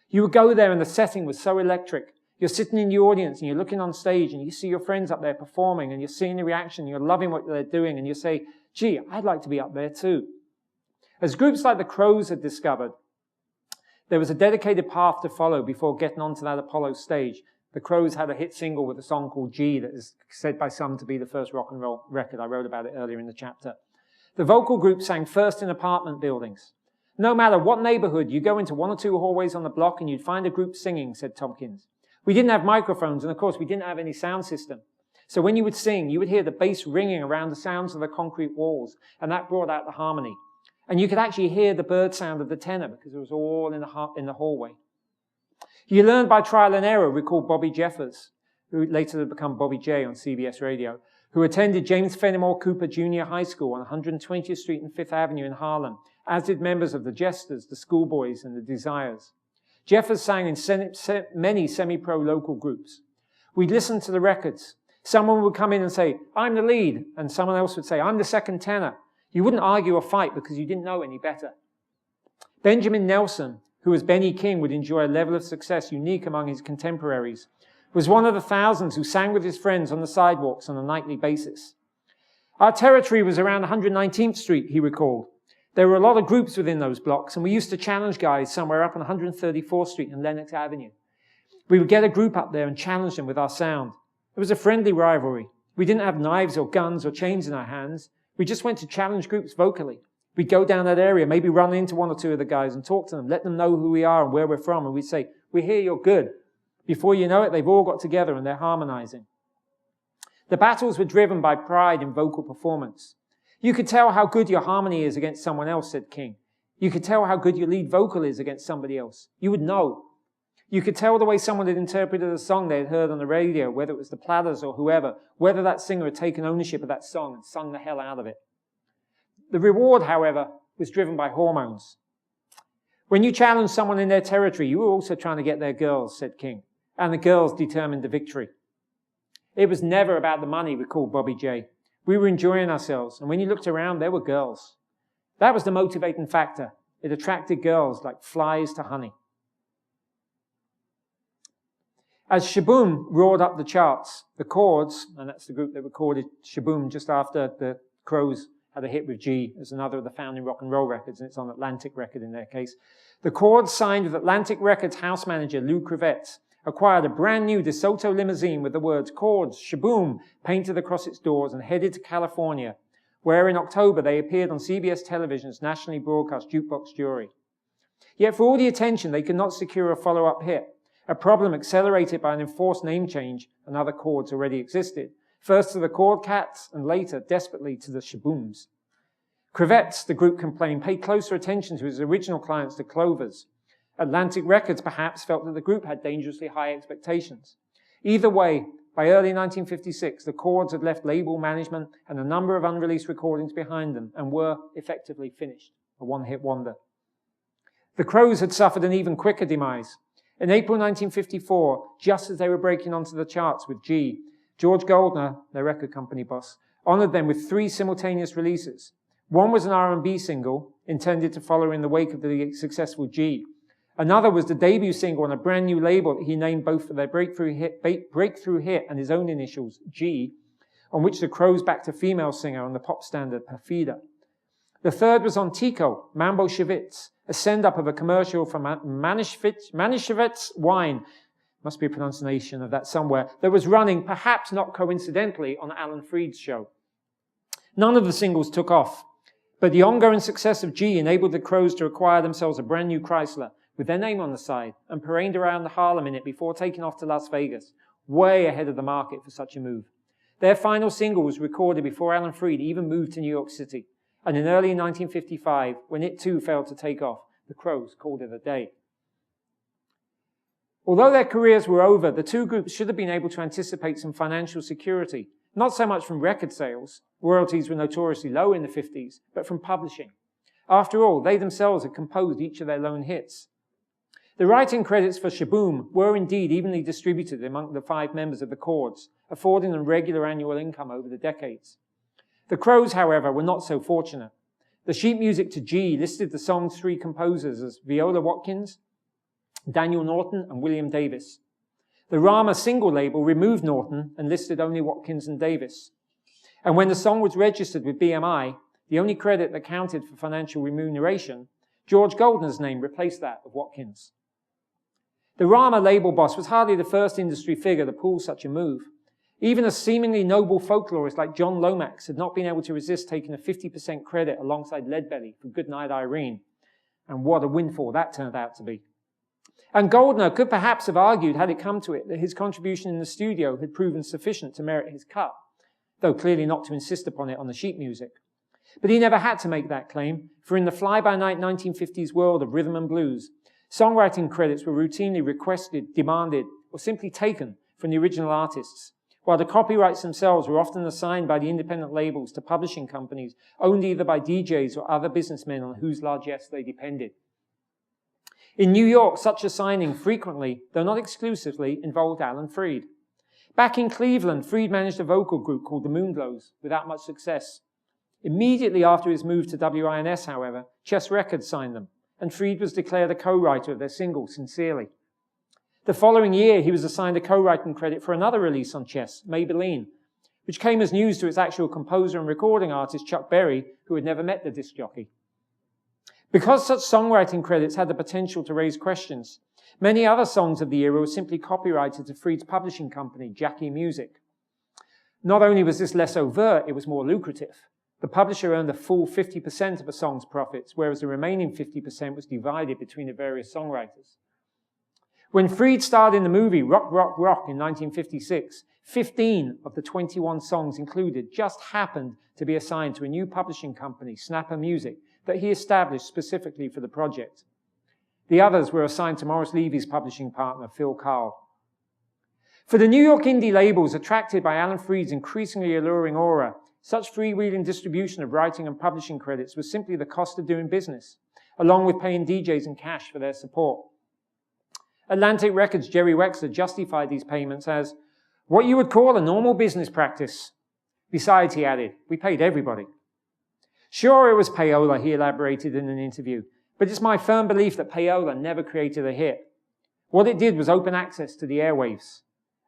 You would go there and the setting was so electric. You're sitting in the audience and you're looking on stage and you see your friends up there performing and you're seeing the reaction, and you're loving what they're doing, and you say, gee, I'd like to be up there too. As groups like the Crows had discovered, there was a dedicated path to follow before getting onto that Apollo stage. The Crows had a hit single with a song called G that is said by some to be the first rock and roll record. I wrote about it earlier in the chapter. The vocal group sang first in apartment buildings. No matter what neighborhood, you go into 1 or 2 hallways on the block and you'd find a group singing, said Tompkins. We didn't have microphones, and of course we didn't have any sound system. So when you would sing, you would hear the bass ringing around the sounds of the concrete walls, and that brought out the harmony. And you could actually hear the bird sound of the tenor because it was all in the hallway. You learned by trial and error, recalled Bobby Jeffers, who later had become Bobby J on CBS Radio, who attended James Fenimore Cooper Junior High School on 120th Street and 5th Avenue in Harlem, as did members of the Jesters, the Schoolboys, and the Desires. Jeffers sang in many semi-pro local groups. We'd listen to the records. Someone would come in and say, I'm the lead, and someone else would say, I'm the second tenor. You wouldn't argue or fight because you didn't know any better. Benjamin Nelson, who as Benny King would enjoy a level of success unique among his contemporaries, was one of the thousands who sang with his friends on the sidewalks on a nightly basis. Our territory was around 119th Street, he recalled. There were a lot of groups within those blocks, and we used to challenge guys somewhere up on 134th Street and Lenox Avenue. We would get a group up there and challenge them with our sound. It was a friendly rivalry. We didn't have knives or guns or chains in our hands. We just went to challenge groups vocally. We'd go down that area, maybe run into one or two of the guys and talk to them, let them know who we are and where we're from, and we'd say, we hear you're good. Before you know it, they've all got together and they're harmonizing. The battles were driven by pride in vocal performance. You could tell how good your harmony is against someone else, said King. You could tell how good your lead vocal is against somebody else. You would know. You could tell the way someone had interpreted a song they had heard on the radio, whether it was the Platters or whoever, whether that singer had taken ownership of that song and sung the hell out of it. The reward, however, was driven by hormones. When you challenged someone in their territory, you were also trying to get their girls, said King, and the girls determined the victory. It was never about the money, recalled Bobby J. We were enjoying ourselves, and when you looked around, there were girls. That was the motivating factor. It attracted girls like flies to honey. As Shaboom roared up the charts, the Chords, and that's the group that recorded Shaboom just after the Crows had a hit with G, as another of the founding rock and roll records, and it's on Atlantic Record in their case. The Chords signed with Atlantic Records house manager Lou Crivets, acquired a brand new DeSoto limousine with the words Chords, Shaboom painted across its doors and headed to California, where in October they appeared on CBS television's nationally broadcast Jukebox Jury. Yet for all the attention, they could not secure a follow-up hit, a problem accelerated by an enforced name change, and other Chords already existed, first to the Chord Cats and later, desperately, to the Shabooms. Crivets, the group complained, paid closer attention to his original clients, the Clovers. Atlantic Records perhaps felt that the group had dangerously high expectations. Either way, by early 1956, the Chords had left label management and a number of unreleased recordings behind them and were effectively finished, a one-hit wonder. The Crows had suffered an even quicker demise. In April 1954, just as they were breaking onto the charts with G, George Goldner, their record company boss, honored them with 3 simultaneous releases. One was an R&B single intended to follow in the wake of the successful G. Another was the debut single on a brand new label that he named both for their breakthrough hit and his own initials, G, on which the Crows backed a female singer on the pop standard Perfida. The third was on Tico, Mambo Shevitz, a send-up of a commercial from Manischewitz wine, must be a pronunciation of that somewhere, that was running, perhaps not coincidentally, on Alan Freed's show. None of the singles took off, but the ongoing success of G enabled the Crows to acquire themselves a brand new Chrysler with their name on the side and paraded around Harlem in it before taking off to Las Vegas, way ahead of the market for such a move. Their final single was recorded before Alan Freed even moved to New York City, and in early 1955, when it too failed to take off, the Crows called it a day. Although their careers were over, the two groups should have been able to anticipate some financial security, not so much from record sales, royalties were notoriously low in the 50s, but from publishing. After all, they themselves had composed each of their lone hits. The writing credits for Shaboom were indeed evenly distributed among the 5 members of the Chords, affording them regular annual income over the decades. The Crows, however, were not so fortunate. The sheet music to G listed the song's 3 composers as Viola Watkins, Daniel Norton, and William Davis. The Rama single label removed Norton and listed only Watkins and Davis. And when the song was registered with BMI, the only credit that counted for financial remuneration, George Goldner's name replaced that of Watkins. The Rama label boss was hardly the first industry figure to pull such a move. Even a seemingly noble folklorist like John Lomax had not been able to resist taking a 50% credit alongside Leadbelly for Goodnight Irene. And what a windfall that turned out to be. And Goldner could perhaps have argued, had it come to it, that his contribution in the studio had proven sufficient to merit his cut, though clearly not to insist upon it on the sheet music. But he never had to make that claim, for in the fly-by-night 1950s world of rhythm and blues, songwriting credits were routinely requested, demanded, or simply taken from the original artists, while the copyrights themselves were often assigned by the independent labels to publishing companies owned either by DJs or other businessmen on whose largesse they depended. In New York, such a signing frequently, though not exclusively, involved Alan Freed. Back in Cleveland, Freed managed a vocal group called the Moonglows without much success. Immediately after his move to WINS, however, Chess Records signed them, and Freed was declared a co-writer of their single, Sincerely. The following year, he was assigned a co-writing credit for another release on Chess, Maybelline, which came as news to its actual composer and recording artist, Chuck Berry, who had never met the disc jockey. Because such songwriting credits had the potential to raise questions, many other songs of the era were simply copyrighted to Freed's publishing company, Jackie Music. Not only was this less overt, it was more lucrative. The publisher earned a full 50% of a song's profits, whereas the remaining 50% was divided between the various songwriters. When Freed starred in the movie Rock, Rock, Rock in 1956, 15 of the 21 songs included just happened to be assigned to a new publishing company, Snapper Music, that he established specifically for the project. The others were assigned to Morris Levy's publishing partner, Phil Carl. For the New York indie labels attracted by Alan Freed's increasingly alluring aura, such freewheeling distribution of writing and publishing credits was simply the cost of doing business, along with paying DJs in cash for their support. Atlantic Records' Jerry Wexler justified these payments as what you would call a normal business practice. Besides, he added, we paid everybody. Sure, it was payola, he elaborated in an interview, but it's my firm belief that payola never created a hit. What it did was open access to the airwaves.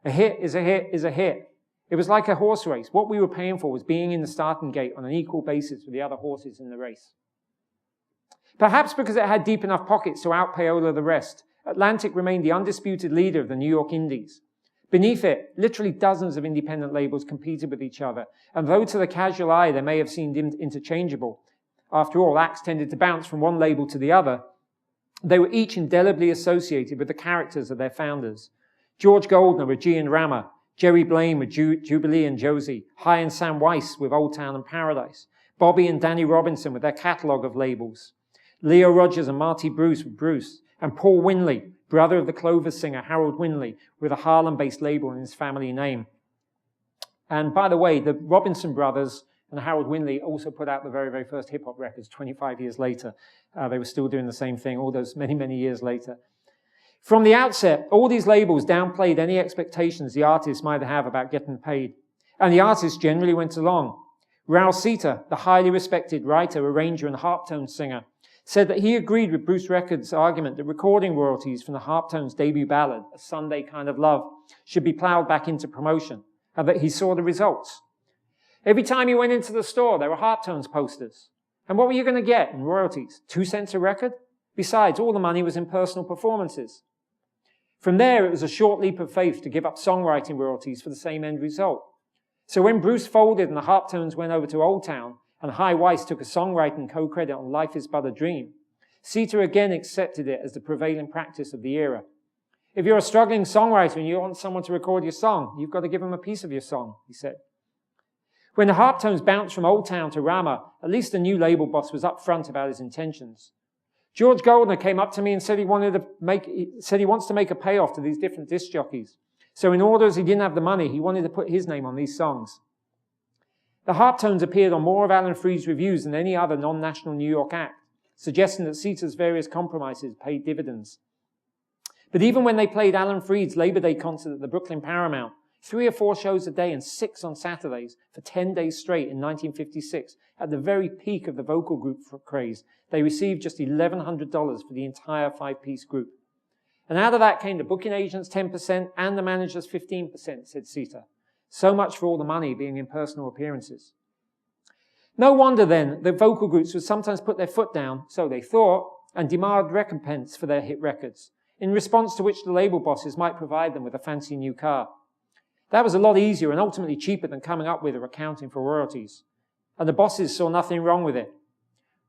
A hit is a hit is a hit. It was like a horse race. What we were paying for was being in the starting gate on an equal basis with the other horses in the race. Perhaps because it had deep enough pockets to out-payola the rest, Atlantic remained the undisputed leader of the New York indies. Beneath it, literally dozens of independent labels competed with each other, and though to the casual eye they may have seemed interchangeable, after all, acts tended to bounce from one label to the other, they were each indelibly associated with the characters of their founders. George Goldner with G and Rama, Jerry Blaine with Jubilee and Josie, High and Sam Weiss with Old Town and Paradise, Bobby and Danny Robinson with their catalogue of labels, Leo Rogers and Marty Bruce with Bruce, and Paul Winley, brother of the Clover singer Harold Winley, with a Harlem-based label in his family name. And by the way, the Robinson brothers and Harold Winley also put out the very, very first hip-hop records 25 years later. They were still doing the same thing all those many, many years later. From the outset, all these labels downplayed any expectations the artists might have about getting paid. And the artists generally went along. Raul Sita, the highly respected writer, arranger, and harptone singer, said that he agreed with Bruce Records' argument that recording royalties from the Harptones' debut ballad, A Sunday Kind of Love, should be plowed back into promotion, and that he saw the results. Every time you went into the store, there were Harptones posters. And what were you going to get in royalties? 2 cents a record? Besides, all the money was in personal performances. From there, it was a short leap of faith to give up songwriting royalties for the same end result. So when Bruce folded and the Harptones went over to Old Town, and High Weiss took a songwriting co-credit on Life is But a Dream, Sita again accepted it as the prevailing practice of the era. If you're a struggling songwriter and you want someone to record your song, you've got to give them a piece of your song, he said. When the Harptones bounced from Old Town to Rama, at least the new label boss was upfront about his intentions. George Goldner came up to me and said he wants to make a payoff to these different disc jockeys. So in order as he didn't have the money, he wanted to put his name on these songs. The Harptones appeared on more of Alan Freed's reviews than any other non-national New York act, suggesting that Sita's various compromises paid dividends. But even when they played Alan Freed's Labor Day concert at the Brooklyn Paramount, 3 or 4 shows a day and 6 on Saturdays for 10 days straight in 1956, at the very peak of the vocal group craze, they received just $1,100 for the entire 5-piece group. And out of that came the booking agent's 10% and the manager's 15%, said Sita. So much for all the money being in personal appearances. No wonder then that vocal groups would sometimes put their foot down, so they thought, and demand recompense for their hit records, in response to which the label bosses might provide them with a fancy new car. That was a lot easier and ultimately cheaper than coming up with or accounting for royalties. And the bosses saw nothing wrong with it.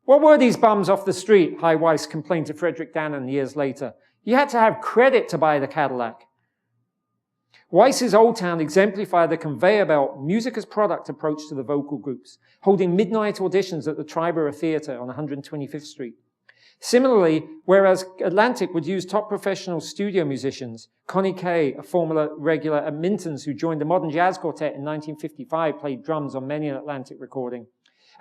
What were these bums off the street? High Weiss complained to Frederick Dannon years later. You had to have credit to buy the Cadillac. Weiss's Old Town exemplified the conveyor belt, music as product approach to the vocal groups, holding midnight auditions at the Triborough Theatre on 125th Street. Similarly, whereas Atlantic would use top professional studio musicians, Connie Kay, a former regular at Minton's who joined the Modern Jazz Quartet in 1955, played drums on many an Atlantic recording,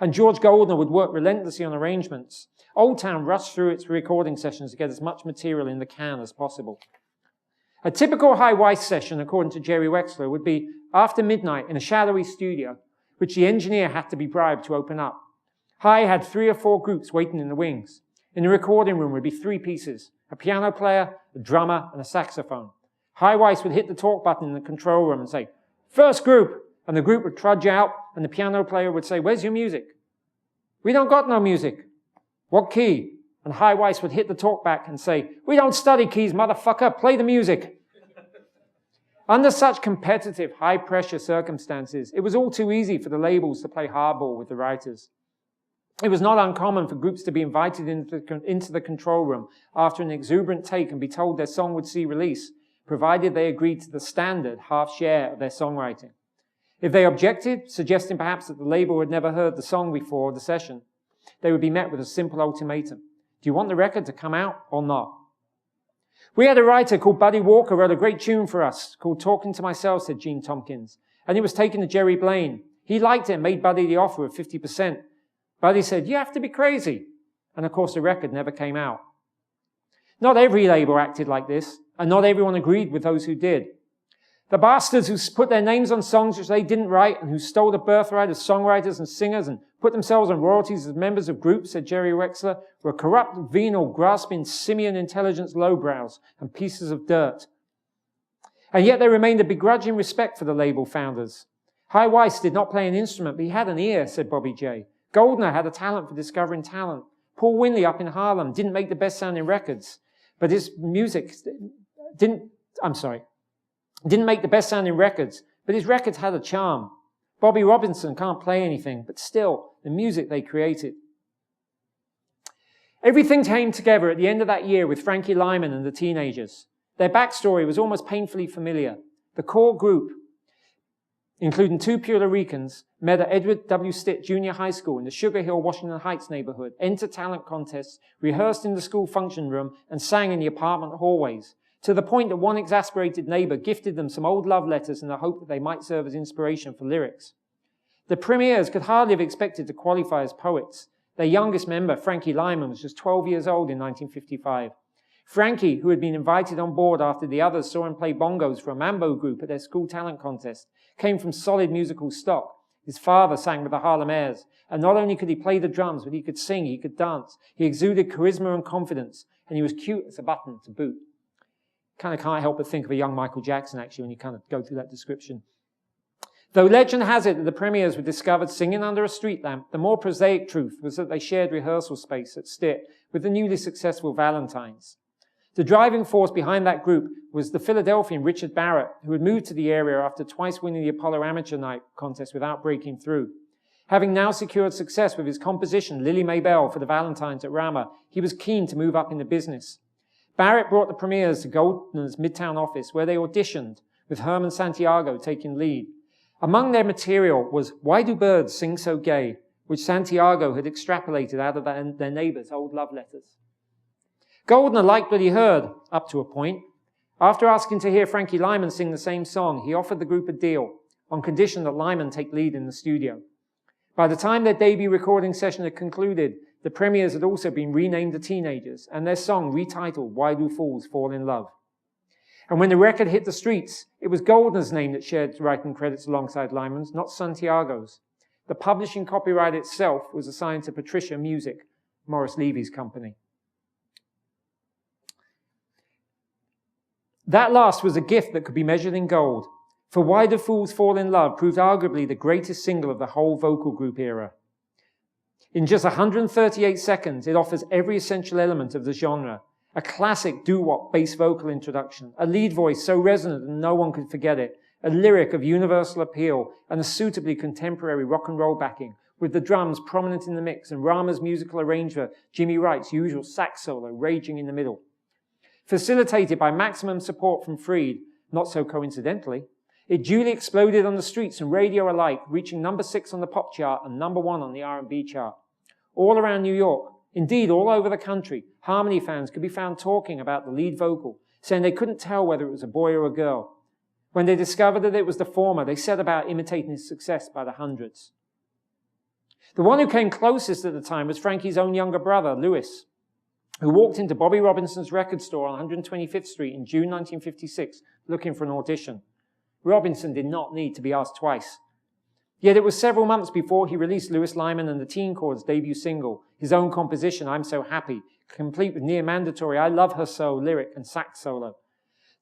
and George Goldner would work relentlessly on arrangements, Old Town rushed through its recording sessions to get as much material in the can as possible. A typical High Weiss session, according to Jerry Wexler, would be after midnight in a shadowy studio, which the engineer had to be bribed to open up. High had 3 or 4 groups waiting in the wings. In the recording room would be 3 pieces, a piano player, a drummer, and a saxophone. High Weiss would hit the talk button in the control room and say, "First group," and the group would trudge out, and the piano player would say, "Where's your music?" "We don't got no music." "What key?" And High Weiss would hit the talk back and say, "We don't study keys, motherfucker, play the music." Under such competitive, high-pressure circumstances, it was all too easy for the labels to play hardball with the writers. It was not uncommon for groups to be invited into the control room after an exuberant take and be told their song would see release, provided they agreed to the standard half share of their songwriting. If they objected, suggesting perhaps that the label had never heard the song before the session, they would be met with a simple ultimatum. Do you want the record to come out or not? We had a writer called Buddy Walker wrote a great tune for us called Talking to Myself, said Gene Tompkins, and it was taken to Jerry Blaine. He liked it and made Buddy the offer of 50%. Buddy said, "You have to be crazy." And of course the record never came out. Not every label acted like this, and not everyone agreed with those who did. The bastards who put their names on songs which they didn't write and who stole the birthright of songwriters and singers and put themselves on royalties as members of groups, said Jerry Wexler, were corrupt, venal, grasping, simian intelligence lowbrows and pieces of dirt. And yet there remained a begrudging respect for the label founders. High Weiss did not play an instrument, but he had an ear, said Bobby J. Goldner had a talent for discovering talent. Paul Winley up in Harlem didn't make the best sounding records, but his music didn't make the best sounding records, but his records had a charm. Bobby Robinson can't play anything, but still, the music they created. Everything came together at the end of that year with Frankie Lymon and the Teenagers. Their backstory was almost painfully familiar. The core group, including 2 Puerto Ricans, met at Edward W. Stitt Junior High School in the Sugar Hill, Washington Heights neighborhood, entered talent contests, rehearsed in the school function room, and sang in the apartment hallways, to the point that one exasperated neighbor gifted them some old love letters in the hope that they might serve as inspiration for lyrics. The premiers could hardly have expected to qualify as poets. Their youngest member, Frankie Lymon, was just 12 years old in 1955. Frankie, who had been invited on board after the others saw him play bongos for a mambo group at their school talent contest, came from solid musical stock. His father sang with the Harlem Airs, and not only could he play the drums, but he could sing, he could dance. He exuded charisma and confidence, and he was cute as a button to boot. Kind of can't help but think of a young Michael Jackson, actually, when you kind of go through that description. Though legend has it that the premiers were discovered singing under a street lamp, the more prosaic truth was that they shared rehearsal space at Stitt with the newly successful Valentines. The driving force behind that group was the Philadelphian Richard Barrett, who had moved to the area after twice winning the Apollo Amateur Night contest without breaking through. Having now secured success with his composition, Lily Maybelle, for the Valentines at Rama, he was keen to move up in the business. Barrett brought the premiers to Goldner's Midtown office, where they auditioned, with Herman Santiago taking lead. Among their material was Why Do Birds Sing So Gay, which Santiago had extrapolated out of their neighbors' old love letters. Goldner liked what he heard, up to a point. After asking to hear Frankie Lymon sing the same song, he offered the group a deal, on condition that Lymon take lead in the studio. By the time their debut recording session had concluded, the premiers had also been renamed the Teenagers, and their song retitled Why Do Fools Fall in Love. And when the record hit the streets, it was Goldner's name that shared writing credits alongside Lymon's, not Santiago's. The publishing copyright itself was assigned to Patricia Music, Morris Levy's company. That last was a gift that could be measured in gold, for Why Do Fools Fall in Love proved arguably the greatest single of the whole vocal group era. In just 138 seconds, it offers every essential element of the genre. A classic doo-wop bass vocal introduction, a lead voice so resonant that no one could forget it, a lyric of universal appeal, and a suitably contemporary rock and roll backing, with the drums prominent in the mix and Rama's musical arranger, Jimmy Wright's usual sax solo raging in the middle. Facilitated by maximum support from Freed, Not so coincidentally. It duly exploded on the streets and radio alike, reaching number 6 on the pop chart and number 1 on the R&B chart. All around New York, indeed all over the country, Harmony fans could be found talking about the lead vocal, saying they couldn't tell whether it was a boy or a girl. When they discovered that it was the former, they set about imitating his success by the hundreds. The one who came closest at the time was Frankie's own younger brother, Louis, who walked into Bobby Robinson's record store on 125th Street in June 1956 looking for an audition. Robinson did not need to be asked twice. Yet it was several months before he released Louis Lymon and the Teen Chord's debut single, his own composition, I'm So Happy, complete with near-mandatory I Love Her So lyric and sax solo.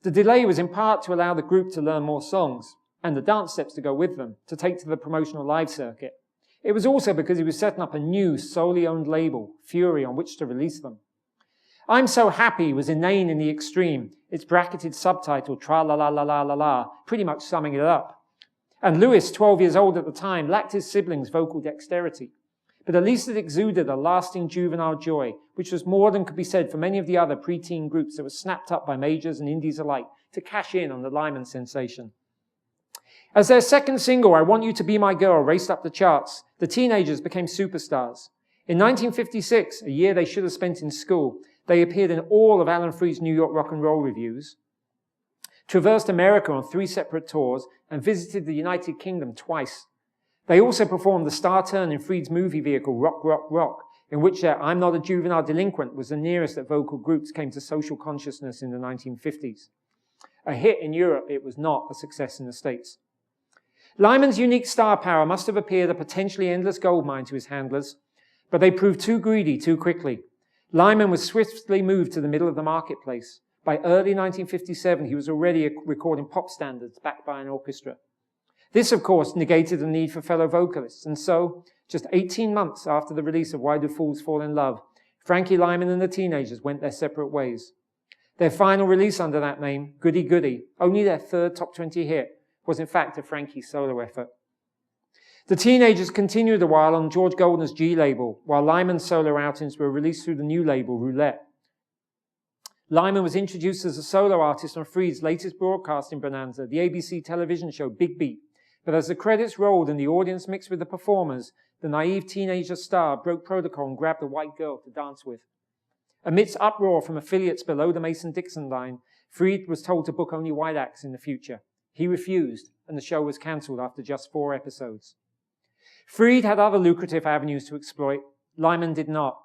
The delay was in part to allow the group to learn more songs, and the dance steps to go with them, to take to the promotional live circuit. It was also because he was setting up a new, solely owned label, Fury, on which to release them. I'm So Happy was inane in the extreme, its bracketed subtitle, tra-la-la-la-la-la-la, pretty much summing it up. And Louis, 12 years old at the time, lacked his siblings' vocal dexterity. But at least it exuded a lasting juvenile joy, which was more than could be said for many of the other preteen groups that were snapped up by majors and indies alike to cash in on the Lymon sensation. As their second single, I Want You to Be My Girl, raced up the charts, the teenagers became superstars. In 1956, a year they should have spent in school, they appeared in all of Alan Freed's New York rock and roll reviews, traversed America on 3 separate tours, and visited the United Kingdom twice. They also performed the star turn in Freed's movie vehicle, Rock, Rock, Rock, in which their I'm Not a Juvenile Delinquent was the nearest that vocal groups came to social consciousness in the 1950s. A hit in Europe, it was not a success in the States. Lyman's unique star power must have appeared a potentially endless goldmine to his handlers, but they proved too greedy too quickly. Lymon was swiftly moved to the middle of the marketplace. By early 1957, he was already recording pop standards backed by an orchestra. This, of course, negated the need for fellow vocalists, and so, just 18 months after the release of Why Do Fools Fall in Love, Frankie Lymon and the Teenagers went their separate ways. Their final release under that name, Goody Goody, only their third top 20 hit, was in fact a Frankie solo effort. The Teenagers continued a while on George Goldner's G label, while Lyman's solo outings were released through the new label, Roulette. Lymon was introduced as a solo artist on Freed's latest broadcasting bonanza, the ABC television show Big Beat, but as the credits rolled and the audience mixed with the performers, the naive teenager star broke protocol and grabbed a white girl to dance with. Amidst uproar from affiliates below the Mason-Dixon line, Freed was told to book only white acts in the future. He refused, and the show was cancelled after just 4 episodes. Freed had other lucrative avenues to exploit. Lymon did not.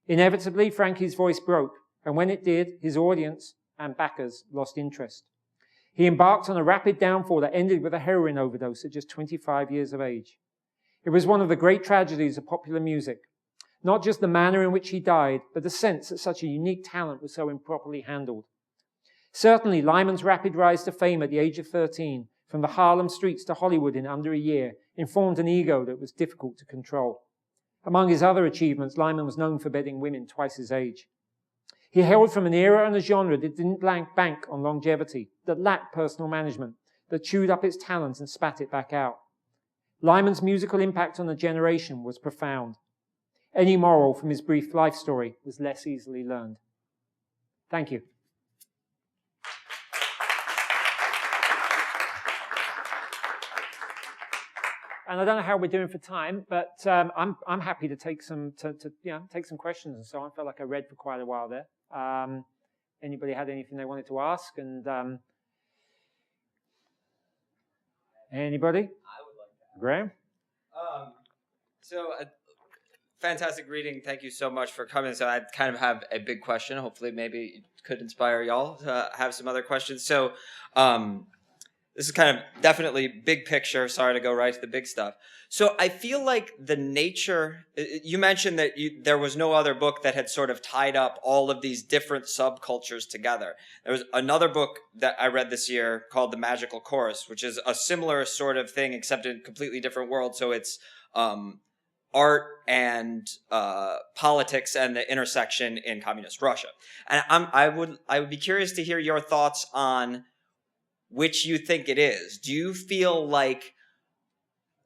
Inevitably, Frankie's voice broke, and when it did, his audience and backers lost interest. He embarked on a rapid downfall that ended with a heroin overdose at just 25 years of age. It was one of the great tragedies of popular music. Not just the manner in which he died, but the sense that such a unique talent was so improperly handled. Certainly, Lyman's rapid rise to fame at the age of 13, from the Harlem streets to Hollywood in under a year, informed an ego that was difficult to control. Among his other achievements, Lymon was known for bedding women twice his age. He hailed from an era and a genre that didn't bank on longevity, that lacked personal management, that chewed up its talent and spat it back out. Lyman's musical impact on a generation was profound. Any moral from his brief life story was less easily learned. Thank you. And I don't know how we're doing for time, but I'm happy to take some take some questions and so on. I felt like I read for quite a while there. Anybody had anything they wanted to ask? And anybody? I would like to. Graham? Fantastic reading. Thank you so much for coming. So I kind of have a big question. Hopefully, maybe it could inspire y'all to have some other questions. So. This is kind of definitely big picture. Sorry to go right to the big stuff. So I feel like the nature, you mentioned that there was no other book that had sort of tied up all of these different subcultures together. There was another book that I read this year called The Magical Chorus, which is a similar sort of thing, except in a completely different world. So it's art and politics and the intersection in communist Russia. And I would be curious to hear your thoughts on which you think it is. Do you feel like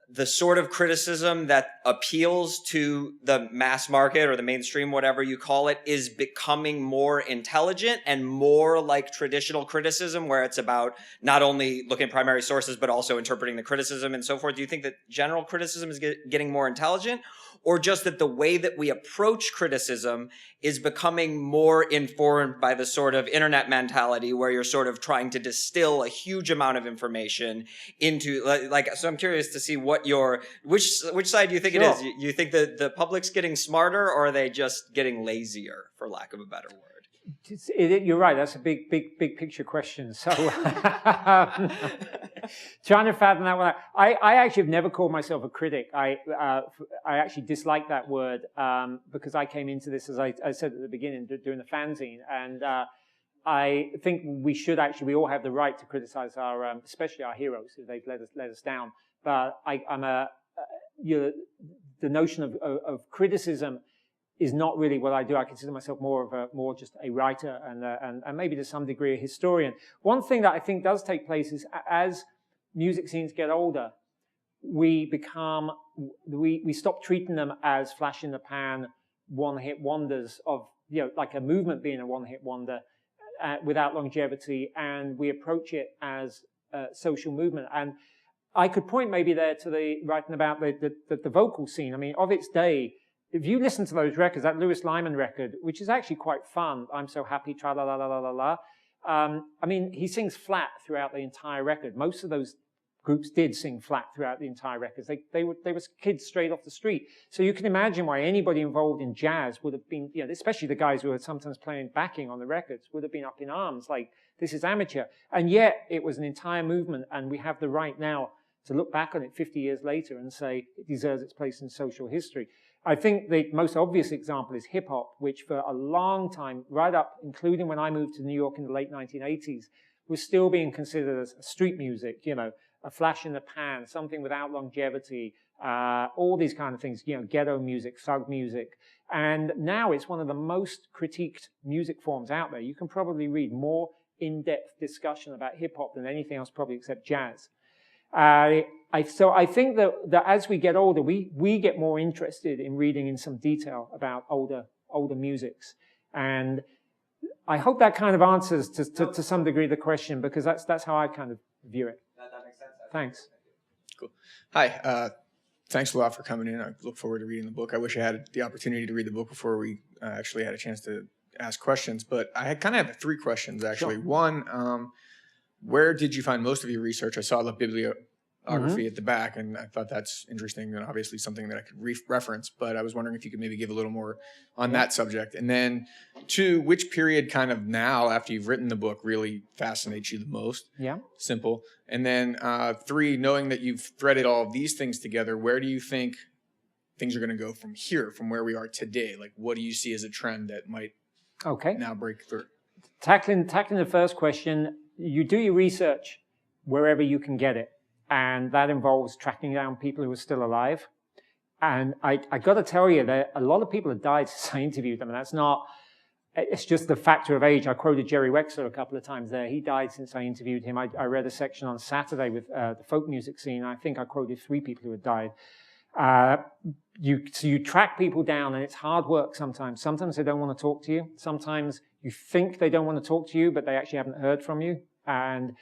the sort of criticism that appeals to the mass market or the mainstream, whatever you call it, is becoming more intelligent and more like traditional criticism, where it's about not only looking at primary sources, but also interpreting the criticism and so forth? Do you think that general criticism is getting more intelligent, or just that the way that we approach criticism is becoming more informed by the sort of internet mentality where you're sort of trying to distill a huge amount of information into, like, so I'm curious to see what which side do you think it is? You think that the public's getting smarter, or are they just getting lazier, for lack of a better word? You're right. That's a big picture question. So trying to fathom that one out. I actually have never called myself a critic. I actually dislike that word because I came into this, as I said at the beginning, doing the fanzine, and I think we all have the right to criticize our, especially our heroes if they've let us down. But the notion of criticism is not really what I do. I consider myself more just a writer and maybe to some degree a historian. One thing that I think does take place is as music scenes get older, we stop treating them as flash in the pan, one-hit wonders of, like a movement being a one-hit wonder without longevity, and we approach it as a social movement. And I could point maybe there to the writing about the vocal scene. I mean, of its day, if you listen to those records, that Lymon record, which is actually quite fun, I'm So Happy, tra la la la la la la. I mean, he sings flat throughout the entire record. Most of those groups did sing flat throughout the entire records. They were kids straight off the street. So you can imagine why anybody involved in jazz would have been, especially the guys who were sometimes playing backing on the records, would have been up in arms like, this is amateur. And yet it was an entire movement, and we have the right now to look back on it 50 years later and say it deserves its place in social history. I think the most obvious example is hip hop, which for a long time, right up, including when I moved to New York in the late 1980s, was still being considered as street music, a flash in the pan, something without longevity, all these kind of things, ghetto music, thug music. And now it's one of the most critiqued music forms out there. You can probably read more in-depth discussion about hip hop than anything else, probably except jazz. So I think that as we get older, we get more interested in reading in some detail about older musics. And I hope that kind of answers to some degree the question, because that's how I kind of view it. That makes sense. Thanks. Cool. Hi. Thanks a lot for coming in. I look forward to reading the book. I wish I had the opportunity to read the book before we actually had a chance to ask questions. But I kind of have 3 questions, actually. Sure. One, where did you find most of your research? I saw the bibliography at the back, and I thought that's interesting and obviously something that I could reference, but I was wondering if you could maybe give a little more on that subject. And then 2, which period kind of now, after you've written the book, really fascinates you the most? Yeah. Simple. And then 3, knowing that you've threaded all of these things together, where do you think things are going to go from here, from where we are today? Like, what do you see as a trend that might now break through? Tackling the first question, you do your research wherever you can get it. And that involves tracking down people who are still alive. And I got to tell you that a lot of people have died since I interviewed them. And it's just the factor of age. I quoted Jerry Wexler a couple of times there. He died since I interviewed him. I read a section on Saturday with the folk music scene. I think I quoted 3 people who had died. So you track people down, and it's hard work sometimes. Sometimes they don't want to talk to you. Sometimes you think they don't want to talk to you, but they actually haven't heard from you. And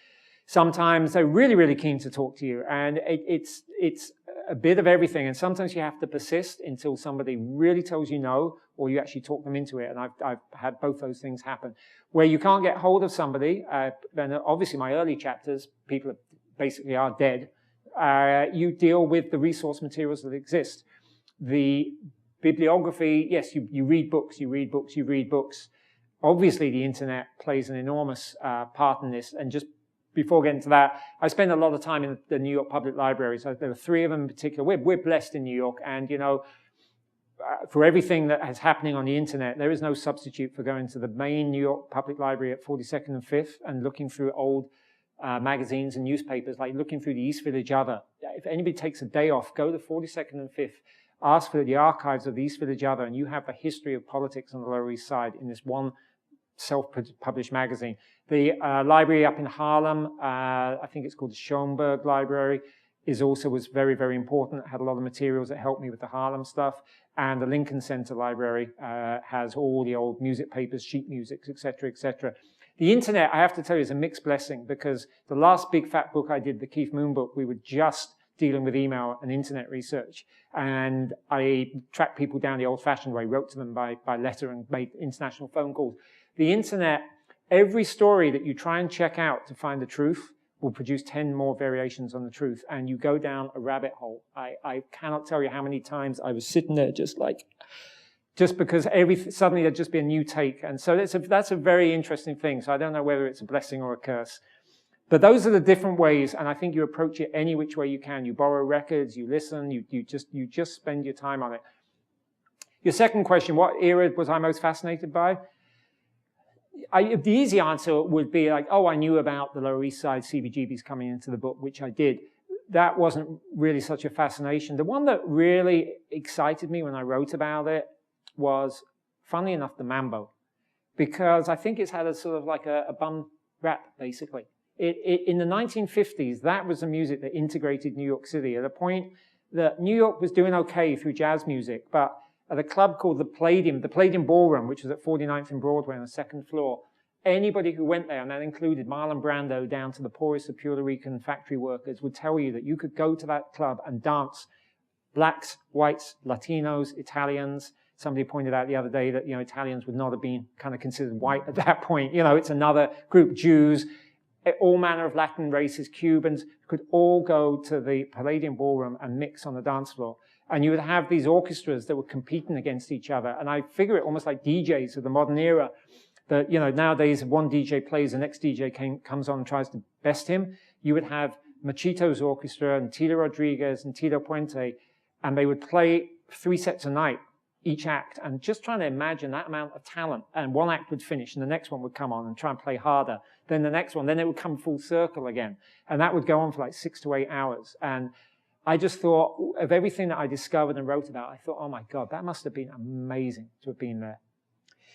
sometimes they're really, really keen to talk to you. And it's a bit of everything. And sometimes you have to persist until somebody really tells you no, or you actually talk them into it. And I've had both those things happen. Where you can't get hold of somebody, then obviously my early chapters, people basically are dead. You deal with the resource materials that exist. The bibliography, yes, you read books, you read books. Obviously, the internet plays an enormous part in this. And just before getting to that, I spend a lot of time in the New York Public Library. So there are 3 of them in particular. We're blessed in New York. And, for everything that is happening on the internet, there is no substitute for going to the main New York Public Library at 42nd and 5th and looking through old magazines and newspapers, like looking through the East Village Other. If anybody takes a day off, go to 42nd and 5th, ask for the archives of the East Village Other, and you have the history of politics on the Lower East Side in this one self-published magazine. The library up in Harlem, I think it's called the Schoenberg Library, was very, very important. It had a lot of materials that helped me with the Harlem stuff. And the Lincoln Center Library has all the old music papers, sheet music, et cetera, et cetera. The internet, I have to tell you, is a mixed blessing, because the last big fat book I did, the Keith Moon book, we were just dealing with email and internet research. And I tracked people down the old-fashioned way, wrote to them by letter and made international phone calls. The internet, every story that you try and check out to find the truth will produce 10 more variations on the truth, and you go down a rabbit hole. I cannot tell you how many times I was sitting there just because suddenly there'd just be a new take. And so that's a very interesting thing. So I don't know whether it's a blessing or a curse. But those are the different ways, and I think you approach it any which way you can. You borrow records, you listen, you just spend your time on it. Your second question, what era was I most fascinated by? The easy answer would be like, oh, I knew about the Lower East Side CBGBs coming into the book, which I did. That wasn't really such a fascination. The one that really excited me when I wrote about it was, funnily enough, the Mambo, because I think it's had a sort of like a bum rap, basically. In the 1950s, that was the music that integrated New York City at a point that New York was doing okay through jazz music, but at a club called the Palladium Ballroom, which was at 49th and Broadway on the second floor, anybody who went there, and that included Marlon Brando down to the poorest of Puerto Rican factory workers, would tell you that you could go to that club and dance blacks, whites, Latinos, Italians. Somebody pointed out the other day that, Italians would not have been kind of considered white at that point. It's another group, Jews, all manner of Latin races, Cubans, could all go to the Palladium Ballroom and mix on the dance floor. And you would have these orchestras that were competing against each other. And I figure it almost like DJs of the modern era. That, nowadays, if one DJ plays, the next DJ comes on and tries to best him. You would have Machito's orchestra and Tito Rodriguez and Tito Puente, and they would play 3 sets a night, each act. And just trying to imagine that amount of talent. And one act would finish, and the next one would come on and try and play harder. Then the next one, then it would come full circle again. And that would go on for like 6 to 8 hours. And I just thought, of everything that I discovered and wrote about, I thought, oh my God, that must have been amazing to have been there.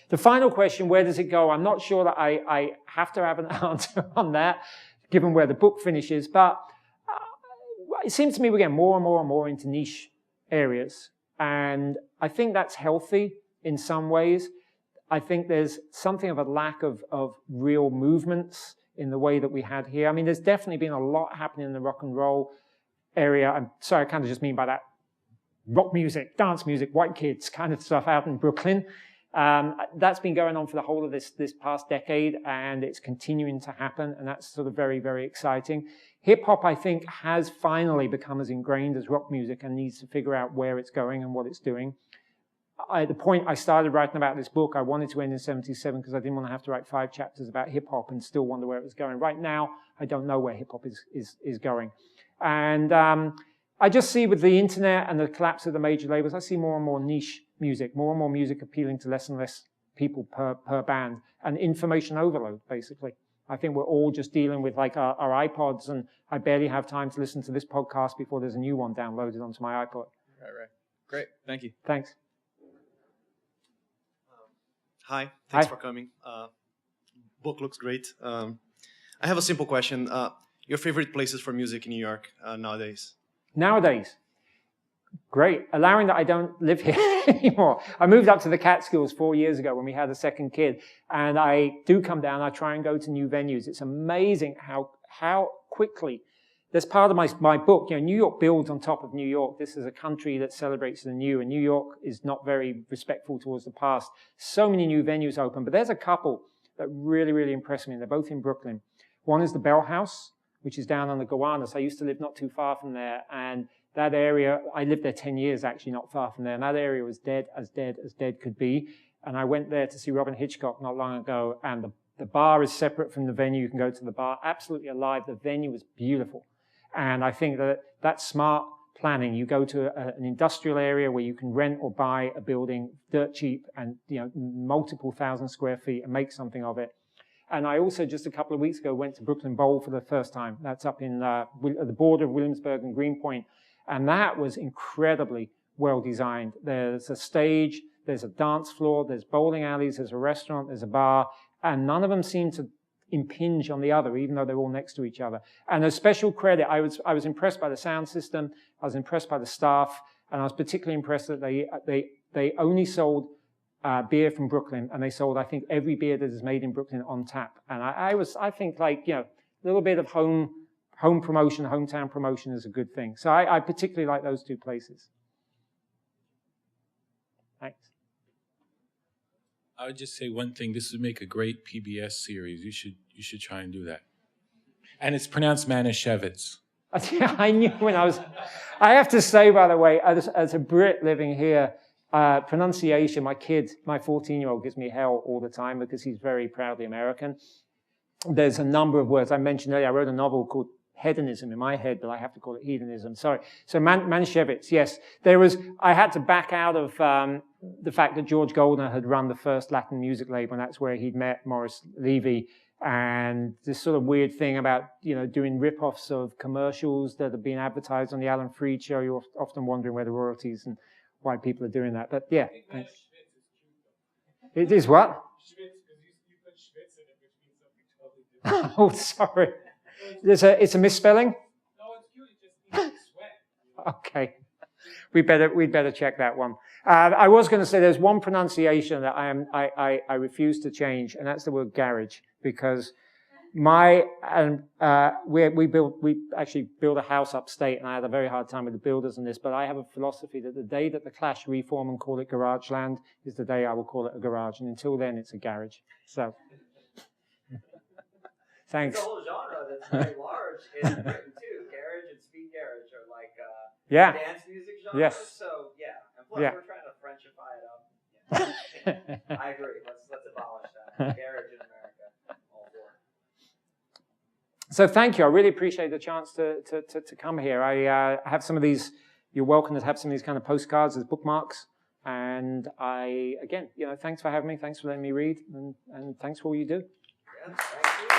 The final question, where does it go? I'm not sure that I have to have an answer on that, given where the book finishes, but it seems to me we're getting more and more and more into niche areas. And I think that's healthy in some ways. I think there's something of a lack of real movements in the way that we had here. I mean, there's definitely been a lot happening in the rock and roll area. I'm sorry, I kind of just mean by that rock music, dance music, white kids kind of stuff out in Brooklyn. That's been going on for the whole of this past decade, and it's continuing to happen, and that's sort of very, very exciting. Hip-hop, I think, has finally become as ingrained as rock music and needs to figure out where it's going and what it's doing. At the point I started writing about this book, I wanted to end in 77 because I didn't want to have to write 5 chapters about hip-hop and still wonder where it was going. Right now, I don't know where hip-hop is going. And I just see with the internet and the collapse of the major labels, I see more and more niche music, more and more music appealing to less and less people per band, and information overload, basically. I think we're all just dealing with like our iPods, and I barely have time to listen to this podcast before there's a new one downloaded onto my iPod. Right. Great. Thank you. Thanks. Hi. Thanks Hi. for coming. Book looks great. I have a simple question. Your favorite places for music in New York nowadays? Nowadays, great. Allowing that I don't live here anymore. I moved up to the Catskills 4 years ago when we had a second kid, and I do come down. I try and go to new venues. It's amazing how quickly. There's part of my book. New York builds on top of New York. This is a country that celebrates the new, and New York is not very respectful towards the past. So many new venues open, but there's a couple that really, really impress me, and they're both in Brooklyn. One is the Bell House, which is down on the Gowanus. I used to live not too far from there, and that area, I lived there 10 years, actually, not far from there, and that area was dead as dead could be. And I went there to see Robin Hitchcock not long ago, and the bar is separate from the venue. You can go to the bar, absolutely alive. The venue was beautiful. And I think that that's smart planning. You go to an industrial area where you can rent or buy a building dirt cheap and multiple thousand square feet and make something of it. And I also, just a couple of weeks ago, went to Brooklyn Bowl for the first time. That's up in at the border of Williamsburg and Greenpoint. And that was incredibly well designed. There's a stage, there's a dance floor, there's bowling alleys, there's a restaurant, there's a bar, and none of them seem to impinge on the other, even though they're all next to each other. And a special credit, I was impressed by the sound system, I was impressed by the staff, and I was particularly impressed that they only sold beer from Brooklyn, and they sold, I think, every beer that is made in Brooklyn on tap. And I think, like, you know, a little bit of home promotion, hometown promotion is a good thing. So I particularly like those two places. Thanks. I would just say one thing. This would make a great PBS series. You should try and do that. And it's pronounced Manischewitz. I knew when I have to say, by the way, as a Brit living here, pronunciation, my 14-year-old gives me hell all the time because he's very proudly American. There's a number of words. I mentioned earlier, I wrote a novel called Hedonism in my head, but I have to call it hedonism. Sorry. So Manischewitz, yes. I had to back out of the fact that George Goldner had run the first Latin music label, and that's where he'd met Morris Levy. And this sort of weird thing about, you know, doing rip-offs of commercials that have been advertised on the Alan Freed show. You're often wondering where the royalties and why people are doing that. But yeah. Thanks. It is what? Oh, sorry. It's a misspelling? No, it's cute. It just means sweat. Okay. We'd better check that one. I was going to say there's one pronunciation that I refuse to change, and that's the word garage, because we actually built a house upstate, and I had a very hard time with the builders on this, but I have a philosophy that the day that the Clash reform and call it Garage Land is the day I will call it a garage, and until then it's a garage. So thanks. It's a whole genre that's very large in Britain too. Garage and speed garage are like dance music genres. Yes. So yeah, and plus we're trying to Frenchify it up. Yeah. I agree. Let's abolish that. Garage in America. All for it. So thank you. I really appreciate the chance to come here. I have some of these. You're welcome to have some of these kind of postcards as bookmarks. And again, thanks for having me. Thanks for letting me read, and thanks for all you do. Yeah, thank you.